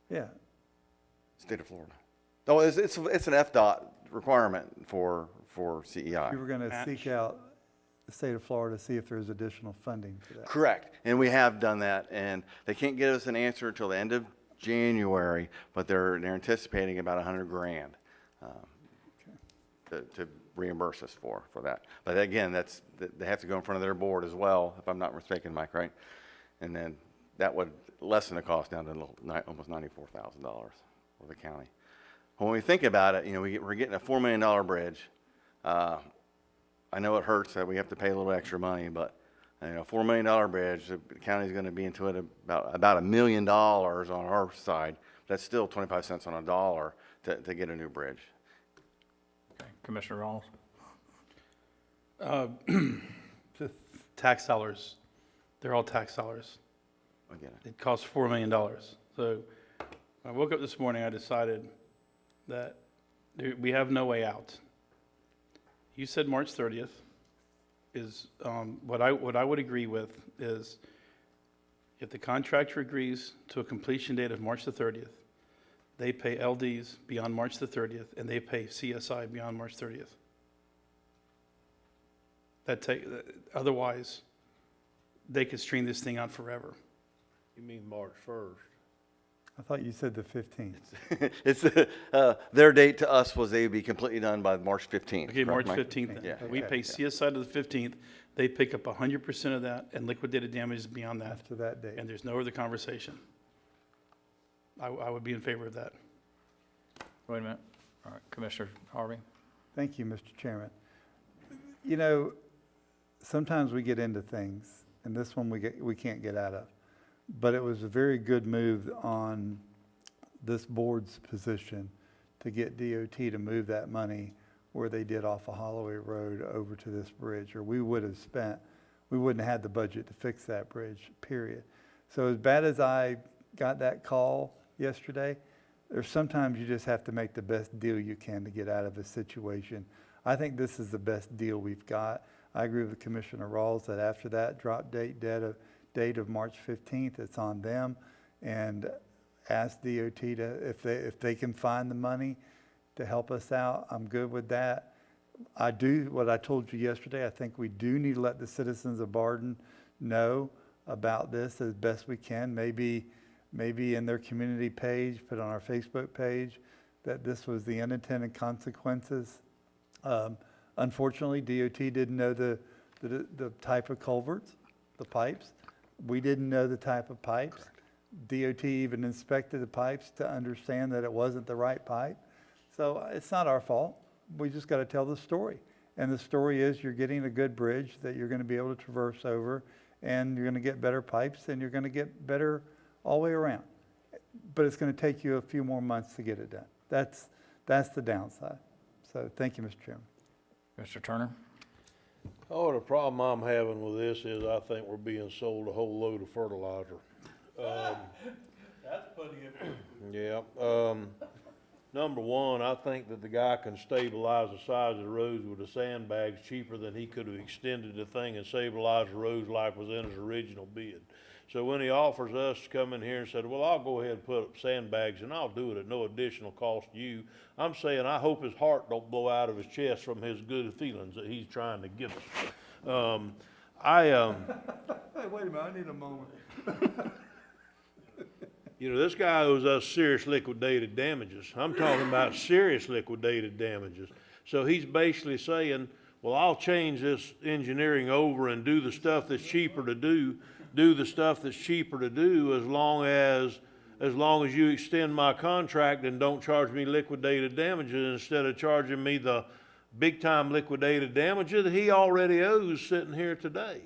yeah, State of Florida. Oh, it's an FDOT requirement for CEI. you were gonna seek out the state of Florida, see if there's additional funding for that. Correct, and we have done that, and they can't give us an answer until the end of January, but they're anticipating about $100,000 to reimburse us for that. But again, they have to go in front of their board as well, if I'm not mistaken, Mike, right? And then that would lessen the cost down to almost $94,000 for the county. When we think about it, we're getting a $4 million bridge. I know it hurts that we have to pay a little extra money, but $4 million bridge, the county's going to be into it about $1 million on our side. That's still 25 cents on a dollar to get a new bridge. Okay, Commissioner Rawls? Tax dollars. They're all tax dollars. Again, It costs $4 million. So when I woke up this morning, I decided that we have no way out. You said March 30th is, what I would agree with is if the contractor agrees to a completion date of March the 30th, they pay LDs beyond March the 30th, and they pay CSI beyond March 30th. Otherwise, they could string this thing out forever. You mean March 1st? I thought you said the 15th. it's their date to us was they would be completely done by March 15th. Okay, March correct, Mike? 15th then. Yeah. We pay CSI to the 15th, they pick up 100% of that and liquidated damages beyond that, After that date. and there's no other conversation. I would be in favor of that. Wait a minute. All right, Commissioner Harvey? Thank you, Mr. Chairman. Sometimes we get into things, and this one we can't get out of. But it was a very good move on this board's position to get DOT to move that money where they did off of Holloway Road over to this bridge, or we wouldn't have had the budget to fix that bridge, period. So as bad as I got that call yesterday, there's sometimes you just have to make the best deal you can to get out of a situation. I think this is the best deal we've got. I agree with Commissioner Rawls that after that drop date of March 15th, it's on them, and ask DOT if they can find the money to help us out. I'm good with that. What I told you yesterday, I think we do need to let the citizens of Barden know about this as best we can. Maybe in their community page, put on our Facebook page, that this was the unintended consequences. Unfortunately, DOT didn't know the type of culverts, the pipes. We didn't know the type of pipes. Correct. DOT even inspected the pipes to understand that it wasn't the right pipe. So it's not our fault. We just got to tell the story. And the story is you're getting a good bridge that you're going to be able to traverse over, and you're going to get better pipes, and you're going to get better all the way around. But it's going to take you a few more months to get it done. That's the downside. So thank you, Mr. Chairman. Mr. Turner? Oh, the problem I'm having with this is I think we're being sold a whole load of fertilizer. That's putting it. Yeah. Number one, I think that the guy can stabilize the size of the roads with the sandbags cheaper than he could have extended the thing and stabilized the roads like was in his original bid. So when he offers us to come in here and said, well, I'll go ahead and put up sandbags and I'll do it at no additional cost to you, I'm saying I hope his heart don't blow out of his chest from his good feelings that he's trying to give us. Hey, wait a minute, I need a moment. This guy owes us serious liquidated damages. I'm talking about serious liquidated damages. So he's basically saying, well, I'll change this engineering over and do the stuff that's cheaper to do the stuff that's cheaper to do as long as you extend my contract and don't charge me liquidated damages instead of charging me the big time liquidated damages that he already owes sitting here today.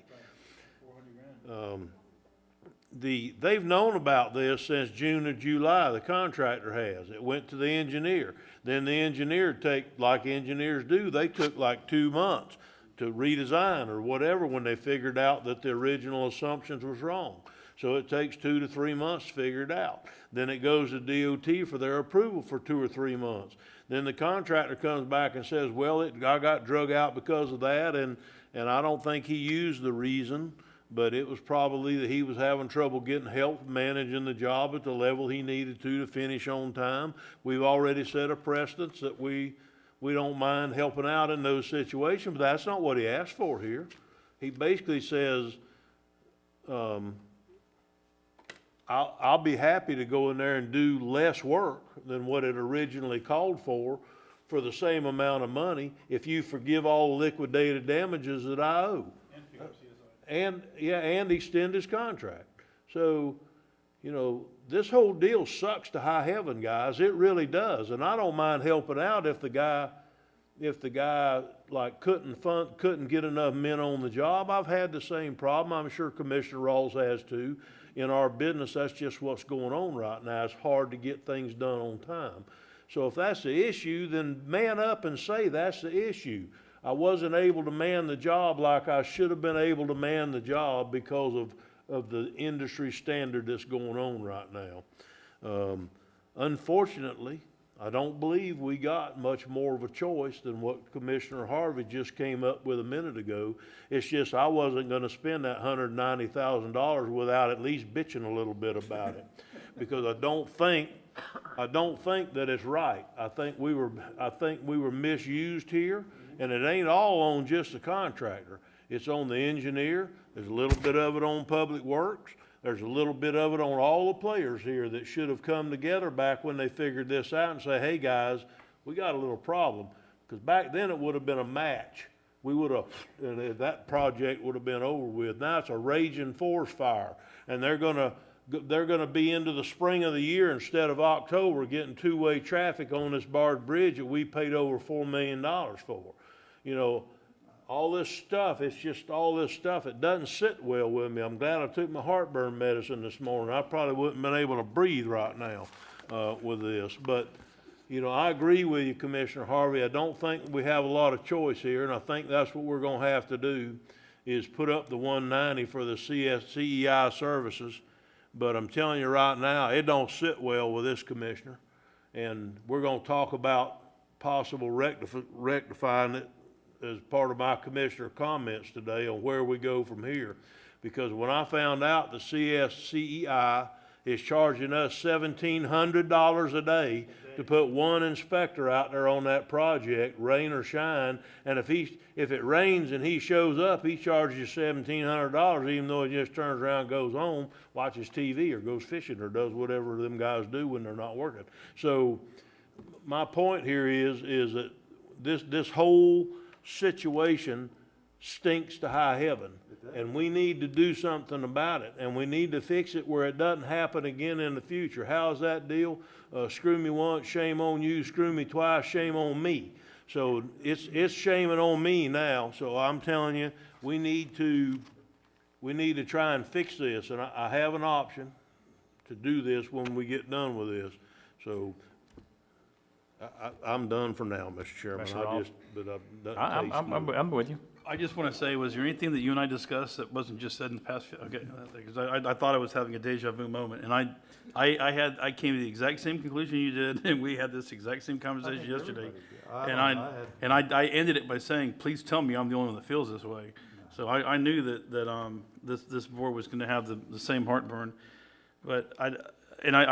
they've known about this since June or July, the contractor has. It went to the engineer. Then the engineer like engineers do, they took like 2 months to redesign or whatever when they figured out that the original assumptions was wrong. So it takes 2 to 3 months to figure it out. Then it goes to DOT for their approval for 2 or 3 months. Then the contractor comes back and says, well, I got drug out because of that, and I don't think he used the reason, but it was probably that he was having trouble getting help managing the job at the level he needed to finish on time. We've already set a precedence that we don't mind helping out in those situations, but that's not what he asked for here. He basically says, I'll be happy to go in there and do less work than what it originally called for the same amount of money if you forgive all the liquidated damages that I owe. And extend his contract. So, you know, this whole deal sucks to high heaven, guys. It really does. And I don't mind helping out if the guy like couldn't get enough men on the job. I've had the same problem. I'm sure Commissioner Rawls has too. In our business, that's just what's going on right now. It's hard to get things done on time. So if that's the issue, then man up and say that's the issue. I wasn't able to man the job like I should have been able to man the job because of the industry standard that's going on right now. Unfortunately, I don't believe we got much more of a choice than what Commissioner Harvey just came up with a minute ago. It's just I wasn't going to spend that $190,000 without at least bitching a little bit about it, because I don't think that it's right. I think we were misused here, and it ain't all on just the contractor. It's on the engineer. There's a little bit of it on Public Works. There's a little bit of it on all the players here that should have come together back when they figured this out and say, hey guys, we got a little problem. Because back then it would have been a match. That project would have been over with. Now it's a raging forest fire. And they're gonna be into the spring of the year instead of October getting two-way traffic on this barred bridge that we paid over $4 million for. You know, all this stuff, it's just all this stuff. It doesn't sit well with me. I'm glad I took my heartburn medicine this morning. I probably wouldn't have been able to breathe right now with this. But, you know, I agree with you, Commissioner Harvey. I don't think we have a lot of choice here, and I think that's what we're going to have to do is put up the 190 for the CEI services. But I'm telling you right now, it don't sit well with this commissioner. And we're going to talk about possible rectifying it as part of my commissioner comments today on where we go from here. Because when I found out the CEI is charging us $1,700 a day to put one inspector out there on that project, rain or shine, and if it rains and he shows up, he charges you $1,700, even though he just turns around and goes home, watches TV or goes fishing or does whatever them guys do when they're not working. So my point here is that this whole situation stinks to high heaven, and we need to do something about it, and we need to fix it where it doesn't happen again in the future. How's that deal? Screw me once, shame on you. Screw me twice, shame on me. So it's shaming on me now. So I'm telling you, we need to try and fix this, and I have an option to do this when we get done with this. So I'm done for now, Mr. Chairman. I'm with you. I just want to say, was there anything that you and I discussed that wasn't just said in the past? Okay, because I thought I was having a deja vu moment, and I came to the exact same conclusion you did, and we had this exact same conversation yesterday. And I ended it by saying, please tell me I'm the only one that feels this way. So I knew that this board was going to have the same heartburn, but I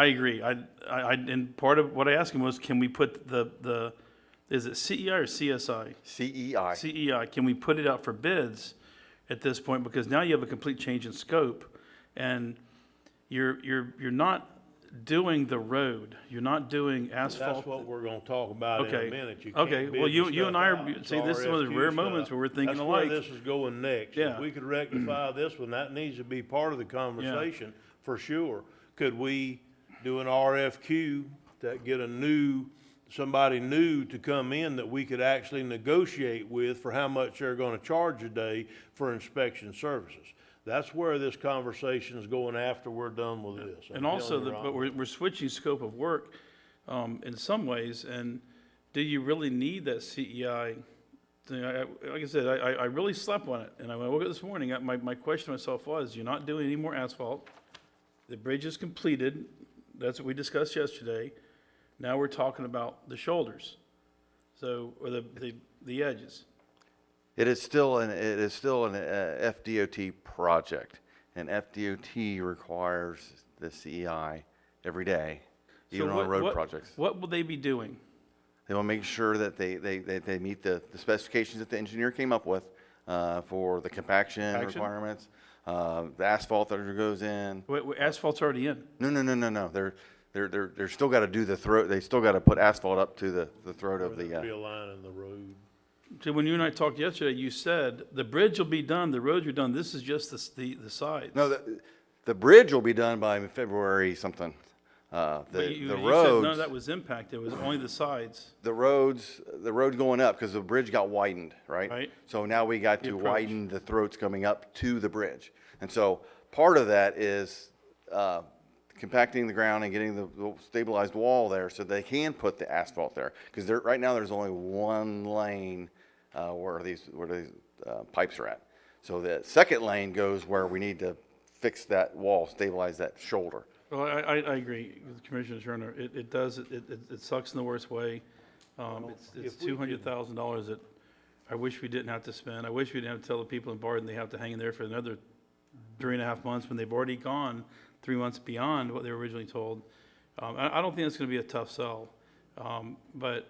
agree. And part of what I asked him was, can we put is it CEI or CSI? CEI. CEI. Can we put it out for bids at this point? Because now you have a complete change in scope, and you're not doing the road. You're not doing asphalt. That's what we're going to talk about in a minute. You can't Okay. bid Well, the you and I stuff are. out. See, It's this is one of the rare RFQ moments stuff. where we're thinking That's alike. where this is going next. Yeah. If we could rectify this one, that needs to be part of the conversation for sure. Could we do an RFQ that get somebody new to come in that we could actually negotiate with for how much they're going to charge a day for inspection services? That's where this conversation is going after we're done with this. I'm And also, telling you right but we're switching scope of work in some ways, and do you really need that CEI thing? Like I said, I really slept on it, and when I woke up this morning, my question to myself was, you're not doing any more asphalt, the bridge is completed, that's what we discussed yesterday, now we're talking about the shoulders, so, or the edges. It is still an FDOT project, and FDOT requires the CEI every day, even So on road projects. What will they be doing? They will make sure that they meet the specifications that the engineer came up with for the compaction Compaction? requirements, the asphalt that goes in. Wait, asphalt's already in. No. They're still got to do the throat. They still got to put asphalt up to the throat of the. Realigning the road. So when you and I talked yesterday, you said the bridge will be done, the roads are done, this is just the sides. No, the bridge will be done by February something. But The you said roads. none of that was impacted, it was only the sides. The roads going up, because the bridge got widened, right? Right. So now we got The to approach. widen the throats coming up to the bridge. And so part of that is compacting the ground and getting the stabilized wall there so they can put the asphalt there. Because right now there's only one lane where these pipes are at. So the second lane goes where we need to fix that wall, stabilize that shoulder. Well, I agree with Commissioner Turner, it sucks in the worst way. It's if we could- $200,000 that I wish we didn't have to spend. I wish we didn't have to tell the people in Barton they have to hang in there for another 3.5 months when they've already gone 3 months beyond what they were originally told. I don't think it's gonna be a tough sell, but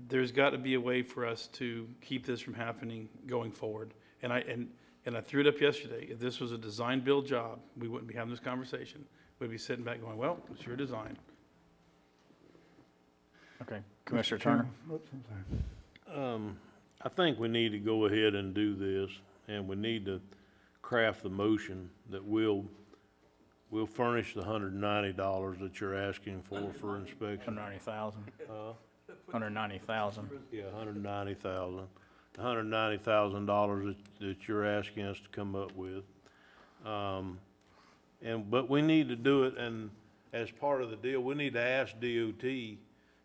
there's got to be a way for us to keep this from happening going forward. And I threw it up yesterday. If this was a design-build job, we wouldn't be having this conversation. We'd be sitting back going, well, it's your design. Okay, Commissioner Turner? I think we need to go ahead and do this, and we need to craft the motion that we'll furnish the $190 that you're asking for inspection. 190,000. 190,000. Yeah, $190,000. $190,000 that you're asking us to come up with. But we need to do it, and as part of the deal, we need to ask DOT,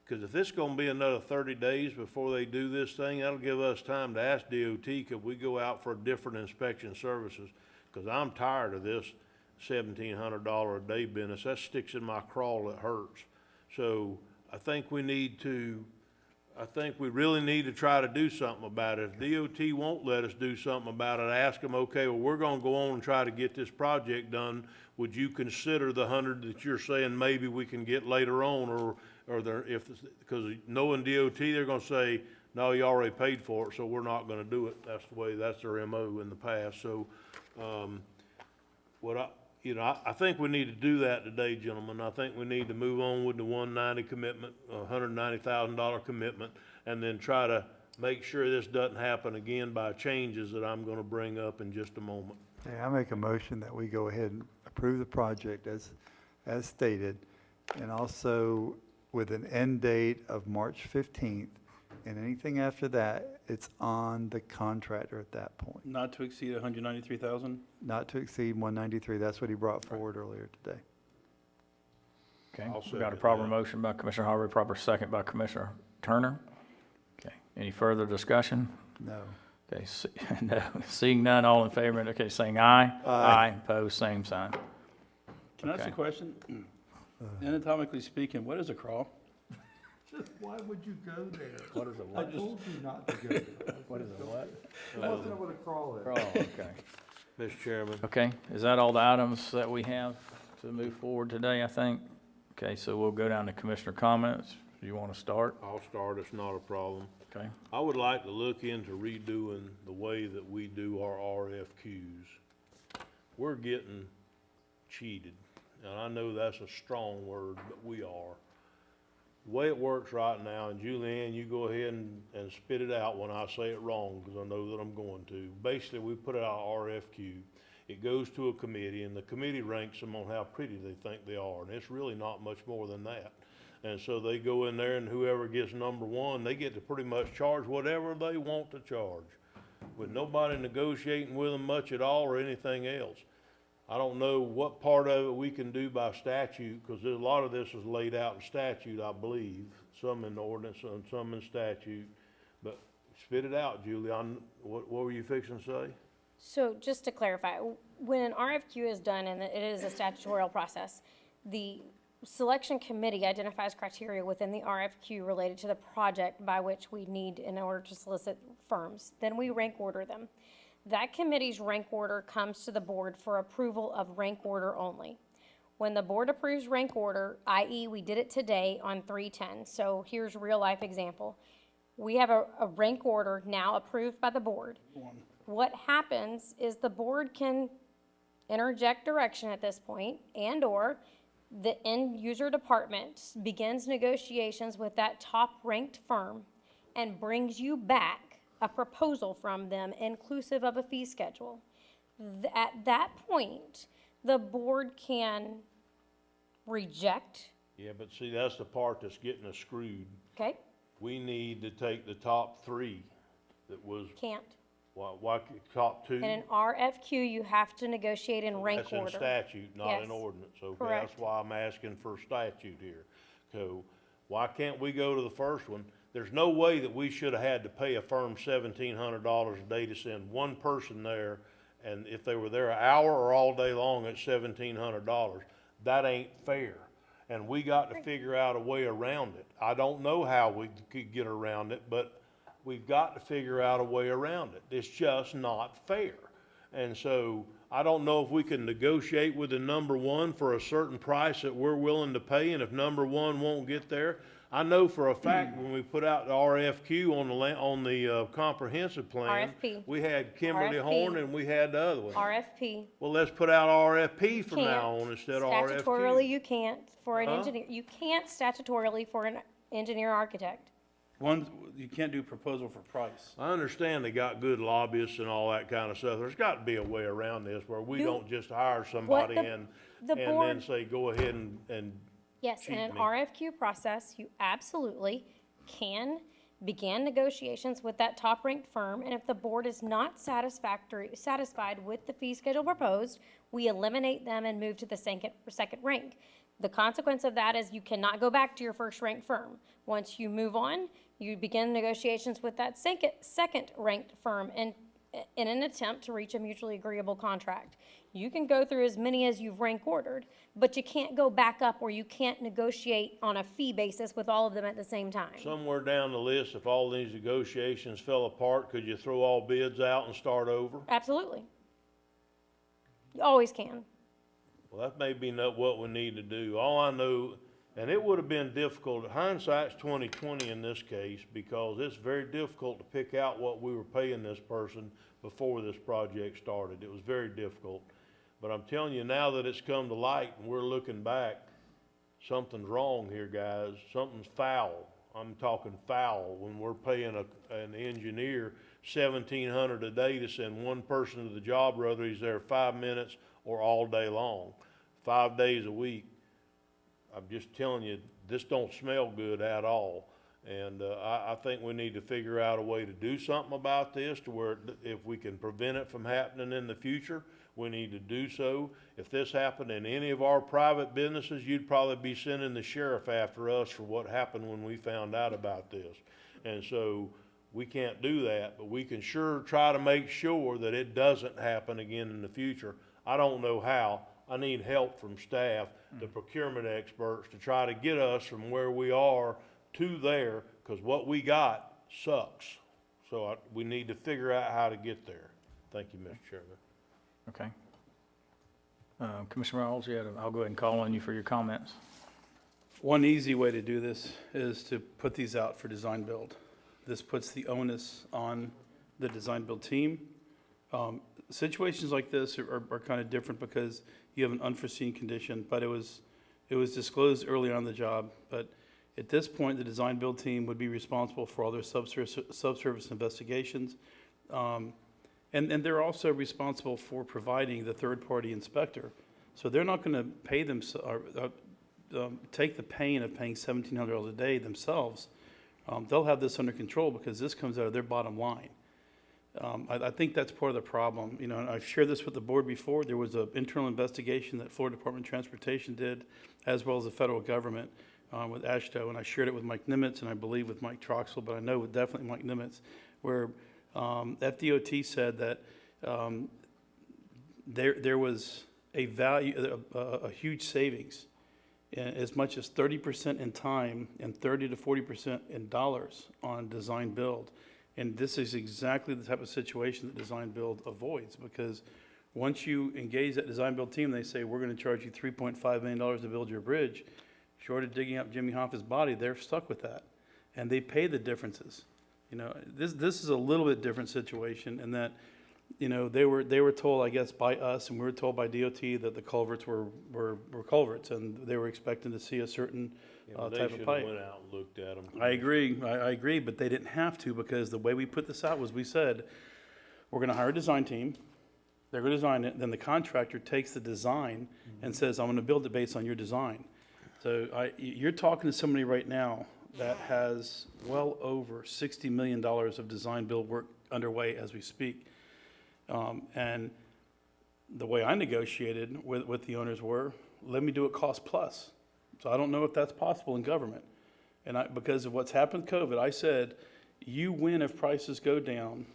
because if it's gonna be another 30 days before they do this thing, that'll give us time to ask DOT, could we go out for different inspection services? Because I'm tired of this $1,700 a day business. That sticks in my craw, it hurts. So I think we really need to try to do something about it. If DOT won't let us do something about it, ask them, okay, well, we're gonna go on and try to get this project done. Would you consider the 100 that you're saying maybe we can get later on, because knowing DOT, they're gonna say, no, you already paid for it, so we're not gonna do it. That's their MO in the past. So, I think we need to do that today, gentlemen. I think we need to move on with the $190 commitment, $190,000 commitment, and then try to make sure this doesn't happen again by changes that I'm gonna bring up in just a moment. Okay, I make a motion that we go ahead and approve the project as stated, and also with an end date of March 15th, and anything after that, it's on the contractor at that point. Not to exceed 193,000? Not to exceed 193, that's what he brought forward earlier today. Okay, I'll we got a second proper that. motion by Commissioner Harvey, proper second by Commissioner Turner. Okay, any further discussion? No. Okay, no, seeing none, all in favor, okay, saying aye. Aye. Opposed, same sign. Can I ask a Okay. question? Anatomically speaking, what is a crawl? Why would you go there? What is a I told you not to go there. What is a what? You want to know what a crawl is? Oh, okay. Mr. Chairman. Okay, is that all the items that we have to move forward today, I think? Okay, so we'll go down to Commissioner comments. Do you want to start? I'll start, it's not a problem. Okay, I would like to look into redoing the way that we do our RFQs. We're getting cheated, and I know that's a strong word, but we are. The way it works right now, and Julianne, you go ahead and spit it out when I say it wrong, because I know that I'm going to. Basically, we put out an RFQ. It goes to a committee, and the committee ranks them on how pretty they think they are, and it's really not much more than that. And so they go in there, and whoever gets number one, they get to pretty much charge whatever they want to charge. with nobody negotiating with them much at all or anything else. I don't know what part of it we can do by statute, because a lot of this is laid out in statute, I believe, some in ordinance and some in statute. But spit it out, Julie. What were you fixing to say? So just to clarify, when an RFQ is done, and it is a statutory process, the selection committee identifies criteria within the RFQ related to the project by which we need in order to solicit firms. Then we rank order them. That committee's rank order comes to the board for approval of rank order only. When the board approves rank order, i.e. we did it today on 310, so here's a real life example. We have a rank order now approved by the board. What happens is the board can interject direction at this point, and/or the end user department begins negotiations with that top ranked firm and brings you back a proposal from them inclusive of a fee schedule. At that point, the board can reject, Yeah, but see, that's the part that's getting us screwed. okay, We need to take the top three that was, can't. why, top two? In an RFQ, you have to negotiate in rank That's order. in statute, not in Yes. ordinance, okay? Correct. That's why I'm asking for statute here. So why can't we go to the first one? There's no way that we should have had to pay a firm $1,700 a day to send one person there, and if they were there an hour or all day long at $1,700, that ain't fair. And we got to figure out a way around it. I don't know how we could get around it, but we've got to figure out a way around it. It's just not fair. And so I don't know if we can negotiate with the number one for a certain price that we're willing to pay, and if number one won't get there, I know for a fact when we put out the RFQ on the comprehensive plan, RFP. we had Kimberly RFP. Horn and we had the other one. RFP. Well, let's put out RFP from Can't. now on instead of RFQ. Statutorily, you can't for an Huh? engineer. You can't statutorily for an engineer architect. One, you can't do proposal for price. I understand they got good lobbyists and all that kind of stuff. There's got to be a way around this where we You- don't just hire somebody the and then board- say, go ahead and Yes, in an cheat me. RFQ process, you absolutely can begin negotiations with that top-ranked firm, and if the board is not satisfied with the fee schedule proposed, we eliminate them and move to the second rank. The consequence of that is you cannot go back to your first-ranked firm. Once you move on, you begin negotiations with that second-ranked firm in an attempt to reach a mutually agreeable contract. You can go through as many as you've rank ordered, but you can't go back up or you can't negotiate on a fee basis with all of them at the same time. somewhere down the list, if all these negotiations fell apart, could you throw all bids out and start over? Absolutely. You always can. Well, that may be not what we need to do. All I know, and it would have been difficult, hindsight's 20/20 in this case, because it's very difficult to pick out what we were paying this person before this project started. It was very difficult. But I'm telling you, now that it's come to light and we're looking back, something's wrong here, guys. Something's foul. I'm talking foul when we're paying an engineer $1,700 a day to send one person to the job, whether he's there 5 minutes or all day long, 5 days a week. I'm just telling you, this don't smell good at all. And I think we need to figure out a way to do something about this to where if we can prevent it from happening in the future, we need to do so. If this happened in any of our private businesses, you'd probably be sending the sheriff after us for what happened when we found out about this. And so we can't do that, but we can sure try to make sure that it doesn't happen again in the future. I don't know how. I need help from staff, the procurement experts, to try to get us from where we are to there, because what we got sucks. So we need to figure out how to get there. Thank you, Mr. Chairman. Okay. Commissioner Rawls, I'll go ahead and call on you for your comments. One easy way to do this is to put these out for design build. This puts the onus on the design build team. Situations like this are kind of different because you have an unforeseen condition, but it was disclosed early on in the job. But at this point, the design build team would be responsible for all their subsurface investigations. And they're also responsible for providing the third-party inspector. So they're not going to pay them, take the pain of paying $1,700 a day themselves. They'll have this under control because this comes out of their bottom line. I think that's part of the problem, you know, and I've shared this with the board before. There was an internal investigation that Florida Department of Transportation did, as well as the federal government, with AASHTO, and I shared it with Mike Nimitz, and I believe with Mike Troxel, but I know with definitely Mike Nimitz, where FDOT said that there was a value, a huge savings, as much as 30% in time and 30 to 40% in dollars on design build. And this is exactly the type of situation that design build avoids, because once you engage that design build team, they say, we're going to charge you $3.5 million to build your bridge. Short of digging up Jimmy Hoffa's body, they're stuck with that, and they pay the differences. You know, this is a little bit different situation in that, you know, they were told, I guess, by us, and we were told by DOT that the culverts were culverts, and they were expecting to see a certain type of pipe. They should've went out and looked at them. I agree, but they didn't have to, because the way we put this out was, we said, we're gonna hire a design team, they're gonna design it, then the contractor takes the design and says, I'm gonna build it based on your design. So you're talking to somebody right now that has well over $60 million of design build work underway as we speak. And the way I negotiated with the owners were, let me do it cost plus. So I don't know if that's possible in government. And because of what's happened with COVID, I said, you win if prices go down,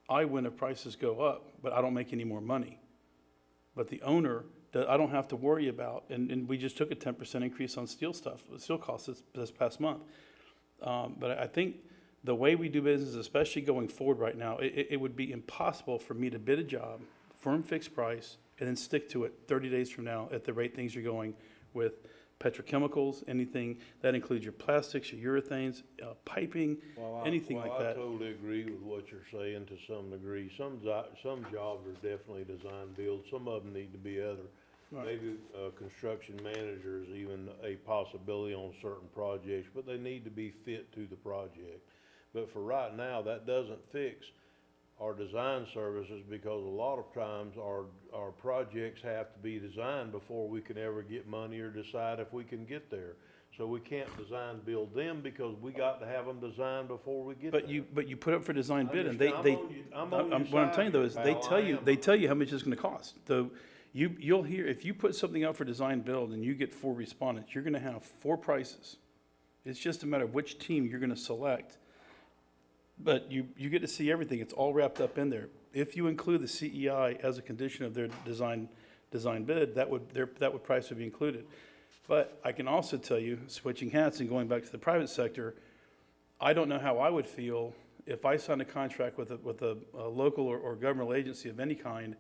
I win if prices go up, but I don't make any more money. But the owner, I don't have to worry about, and we just took a 10% increase on steel costs this past month. But I think the way we do business, especially going forward right now, it would be impossible for me to bid a job, firm fixed price, and then stick to it 30 days from now at the rate things are going with petrochemicals, anything. That includes your plastics, your urethanes, piping, anything like that. I totally agree with what you're saying to some degree. Some jobs are definitely design build, some of them need to be other. Right. Maybe construction manager is even a possibility on certain projects, but they need to be fit to the project. But for right now, that doesn't fix our design services, because a lot of times our projects have to be designed before we can ever get money or decide if we can get there. So we can't design build them, because we got to have them designed before we get there. But you put up for design bid, and what what I'm telling you though is, they tell you how much it's gonna cost. So you'll hear, if you put something out for design build and you get 4 respondents, you're gonna have 4 prices. It's just a matter of which team you're gonna select. But you get to see everything. It's all wrapped up in there. If you include the CEI as a condition of their design bid, that price would be included. But I can also tell you, switching hats and going back to the private sector, I don't know how I would feel if I signed a contract with a local or governmental agency of any kind,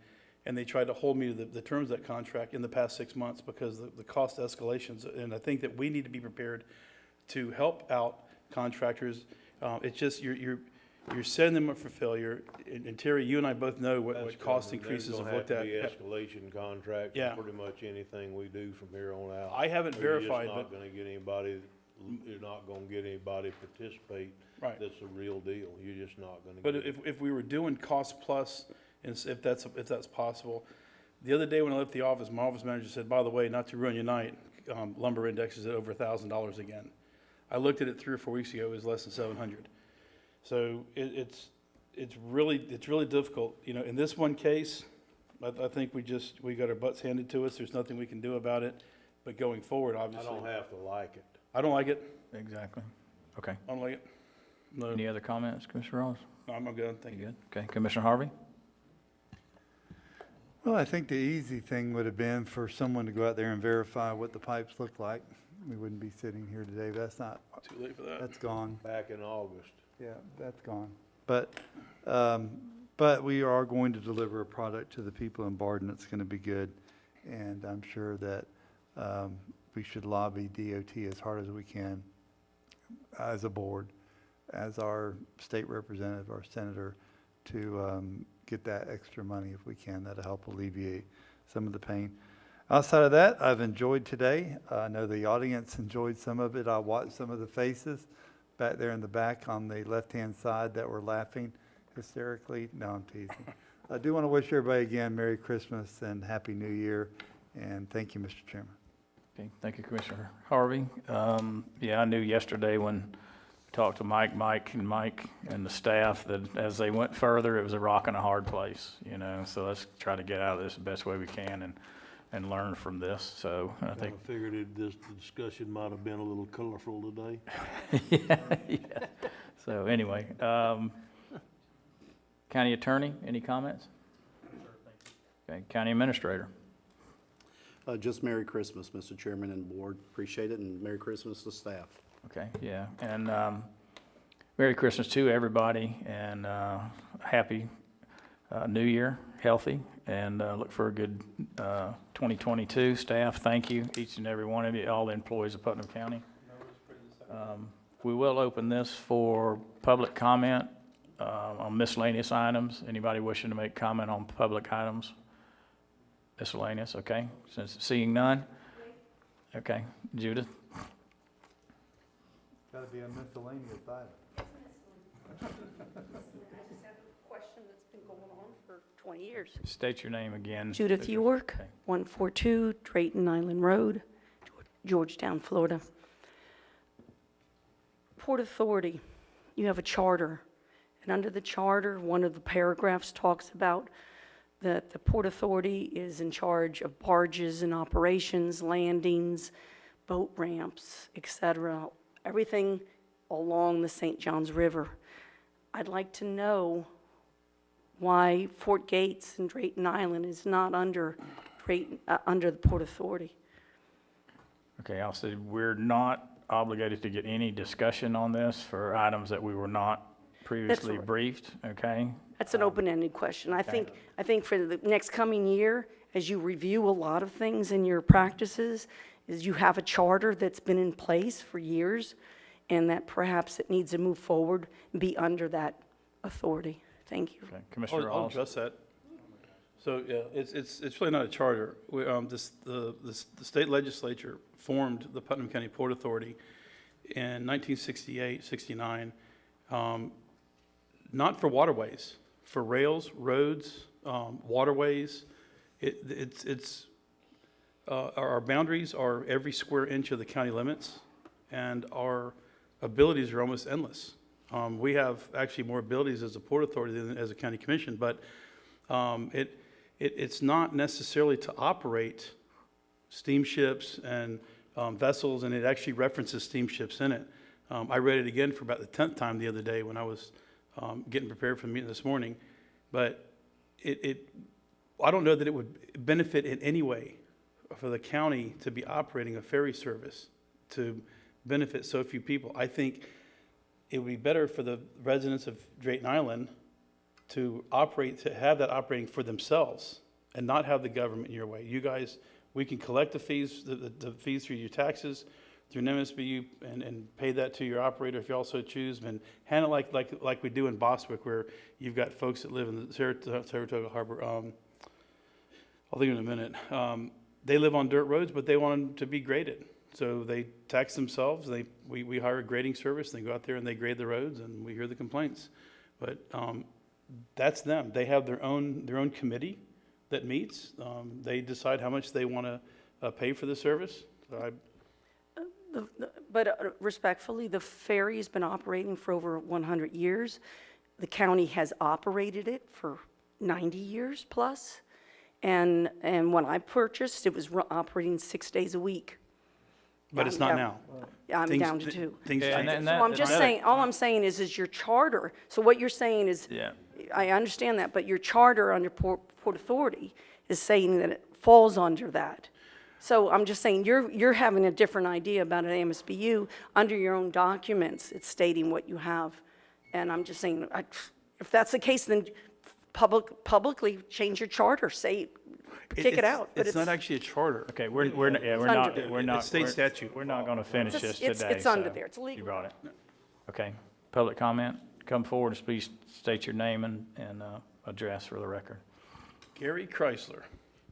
and they tried to hold me to the terms of that contract in the past 6 months, because the cost escalations. And I think that we need to be prepared to help out contractors. It's just, you're setting them up for failure. And Terry, you and I both know what cost increases have looked at. There's gonna have to be escalation contracts Yeah. for pretty much anything we do from here on out. I haven't verified, You're just but not gonna get anybody, you're not gonna get anybody to participate. Right. That's a real deal. You're just not gonna But get it. if we were doing cost plus, and if that's possible, the other day when I left the office, my office manager said, by the way, not to ruin your night, lumber index is at over $1,000 again. I looked at it 3 or 4 weeks ago, it was less than 700. So it's really difficult. You know, in this one case, I think we got our butts handed to us. There's nothing we can do about it. But going forward, I obviously. don't have to like it. I don't like it. Exactly. Okay. I don't like it. No, Any other comments, Commissioner Ross? I'm good. Thank you. Good. Okay, Commissioner Harvey? Well, I think the easy thing would have been for someone to go out there and verify what the pipes look like. We wouldn't be sitting here today, but that's not, Too late for that. that's gone. Back in August. Yeah, that's gone. But we are going to deliver a product to the people in Barden that's going to be good. And I'm sure that we should lobby DOT as hard as we can as a board, as our state representative, our senator, to get that extra money if we can. That'll help alleviate some of the pain. Outside of that, I've enjoyed today. I know the audience enjoyed some of it. I watched some of the faces back there in the back on the left-hand side that were laughing hysterically. No, I'm teasing. I do want to wish everybody again Merry Christmas and Happy New Year, and thank you, Mr. Chairman. Okay, thank you, Commissioner Harvey. Yeah, I knew yesterday when talked to Mike and the staff that as they went further, it was a rock and a hard place, you know, so let's try to get out of this the best way we can and learn from this, so I I think. figured the discussion might have been a little colorful today. Yeah. So anyway, County Attorney, any comments? Okay, County Administrator. Just Merry Christmas, Mr. Chairman and Board. Appreciate it, and Merry Christmas to staff. Okay, yeah, and Merry Christmas to everybody, and Happy New Year, healthy, and look for a good 2022. Staff, thank you, each and every one of you, all the employees of Putnam County. We will open this for public comment on miscellaneous items. Anybody wishing to make comment on public items? Miscellaneous, okay, since seeing none. Okay, Judith? Gotta be a miscellaneous item. I just have a question that's been going on for 20 years. State your name again. Judith York, Okay. 142 Drayton Island Road, Georgetown, Florida. Port Authority, you have a charter, and under the charter, one of the paragraphs talks about that the Port Authority is in charge of barges and operations, landings, boat ramps, etc., everything along the St. Johns River. I'd like to know why Fort Gates and Drayton Island is not under the Port Authority. Okay, I'll say we're not obligated to get any discussion on this for items that we were not previously right. briefed, okay? That's an open-ended question. I think for the next coming year, as you review a lot of things in your practices, is you have a charter that's been in place for years, and that perhaps it needs to move forward and be under that authority. Thank you. Okay, Commissioner I'll Rawls? address that. So, yeah, it's really not a charter. The state legislature formed the Putnam County Port Authority in 1968, 69, not for waterways, for rails, roads, waterways. Our boundaries are every square inch of the county limits, and our abilities are almost endless. We have actually more abilities as a port authority than as a county commission, but it's not necessarily to operate steamships and vessels, and it actually references steamships in it. I read it again for about the 10th time the other day when I was getting prepared for the meeting this morning, but I don't know that it would benefit in any way for the county to be operating a ferry service to benefit so few people. I think it would be better for the residents of Drayton Island to have that operating for themselves and not have the government in your way. You guys, we can collect the fees, the fees through your taxes, through an MSBU, and pay that to your operator if you also choose, and handle it like we do in Bostwick, where you've got folks that live in the Saratoga Harbor. I'll think in a minute. They live on dirt roads, but they want them to be graded. So they tax themselves. We hire a grading service. They go out there and they grade the roads, and we hear the complaints. But that's them. They have their own committee that meets. They decide how much they want to pay for the service. So But respectfully, the ferry has been operating for over 100 years. The county has operated it for 90 years plus. And when I purchased, it was operating 6 days a week. But it's not now. I'm Things- down to 2. Things Yeah, change. and So I'm just saying, all I'm saying is your charter, so what you're saying is, Yeah. I understand that, but your charter under Port Authority is saying that it falls under that. So I'm just saying, you're having a different idea about an MSBU. Under your own documents, it's stating what you have. And I'm just saying, if that's the case, then publicly change your charter, say, kick it out. But It's not actually a charter. Okay, we're not, It's state statute. We're not gonna finish this today. It's under so there. It's legal. You brought it. Okay, public comment, come forward and please state your name and address for the record. Gary Chrysler.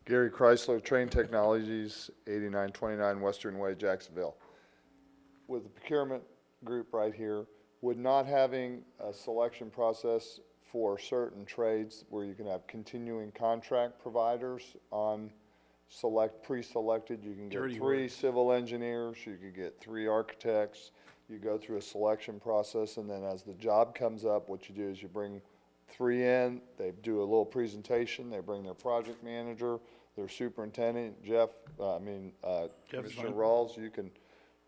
Gary Chrysler, Train Technologies, 8929 Western Way, Jacksonville. With the procurement group right here, would not having a selection process for certain trades where you can have continuing contract providers on pre-selected. You can Dirty get 3 civil engineers, you could get 3 architects. You go through a selection process, and then as the job comes up, what you do is you bring 3 in, they do a little presentation, they bring their project manager, their superintendent, Jeff's Commissioner fine. Rawls, you can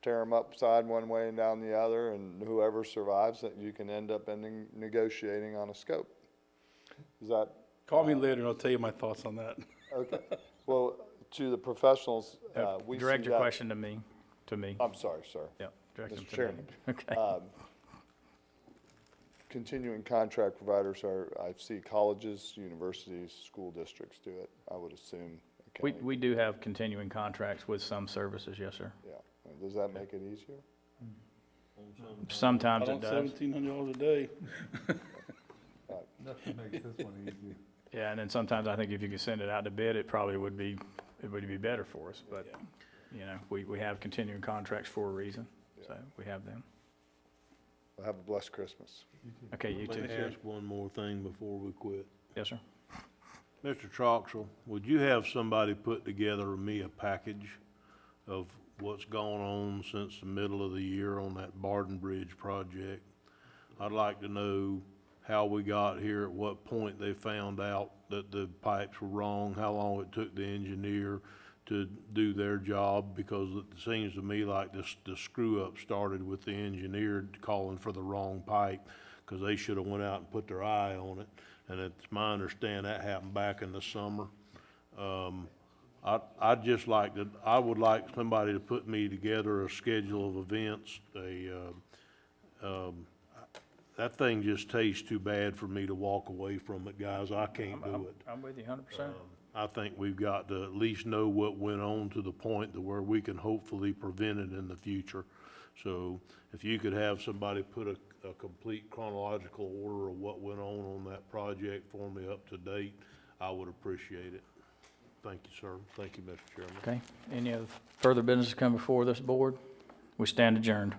tear them upside one way and down the other, and whoever survives, that you can end up ending negotiating on a scope. Is that, Call me later and I'll tell you my thoughts on that. okay? Well, to the professionals, we see Direct your that- question to me, I'm sorry, sir. Yeah, direct them Mr. to me. Chairman. Okay. Continuing contract providers are, I see colleges, universities, school districts do it, I would assume. county- We do have continuing contracts with some services, yes, sir. Yeah, and does that make it easier? Sometimes I it don't does. $1,700 a day. Nothing makes this one easier. Yeah, and then sometimes I think if you could send it out to bid, it probably would be better for us. But, you know, we have continuing contracts for a reason, so we have them. Well, have a blessed Christmas. Okay, you too. Let me ask one more thing before we quit. Yes, sir. Mr. Troxel, would you have somebody put together me a package of what's gone on since the middle of the year on that Barden Bridge project? I'd like to know how we got here, at what point they found out that the pipes were wrong, how long it took the engineer to do their job, because it seems to me like the screw-up started with the engineer calling for the wrong pipe, because they should have went out and put their eye on it. And it's my understanding that happened back in the summer. I'd just like to, I would like somebody to put me together a schedule of events, that thing just tastes too bad for me to walk away from it, guys. I can't do it. I'm with you 100%. I think we've got to at least know what went on to the point to where we can hopefully prevent it in the future. So if you could have somebody put a complete chronological order of what went on that project for me up to date, I would appreciate it. Thank you, sir. Thank you, Mr. Chairman. Okay. Any other further business to come before this board? We stand adjourned.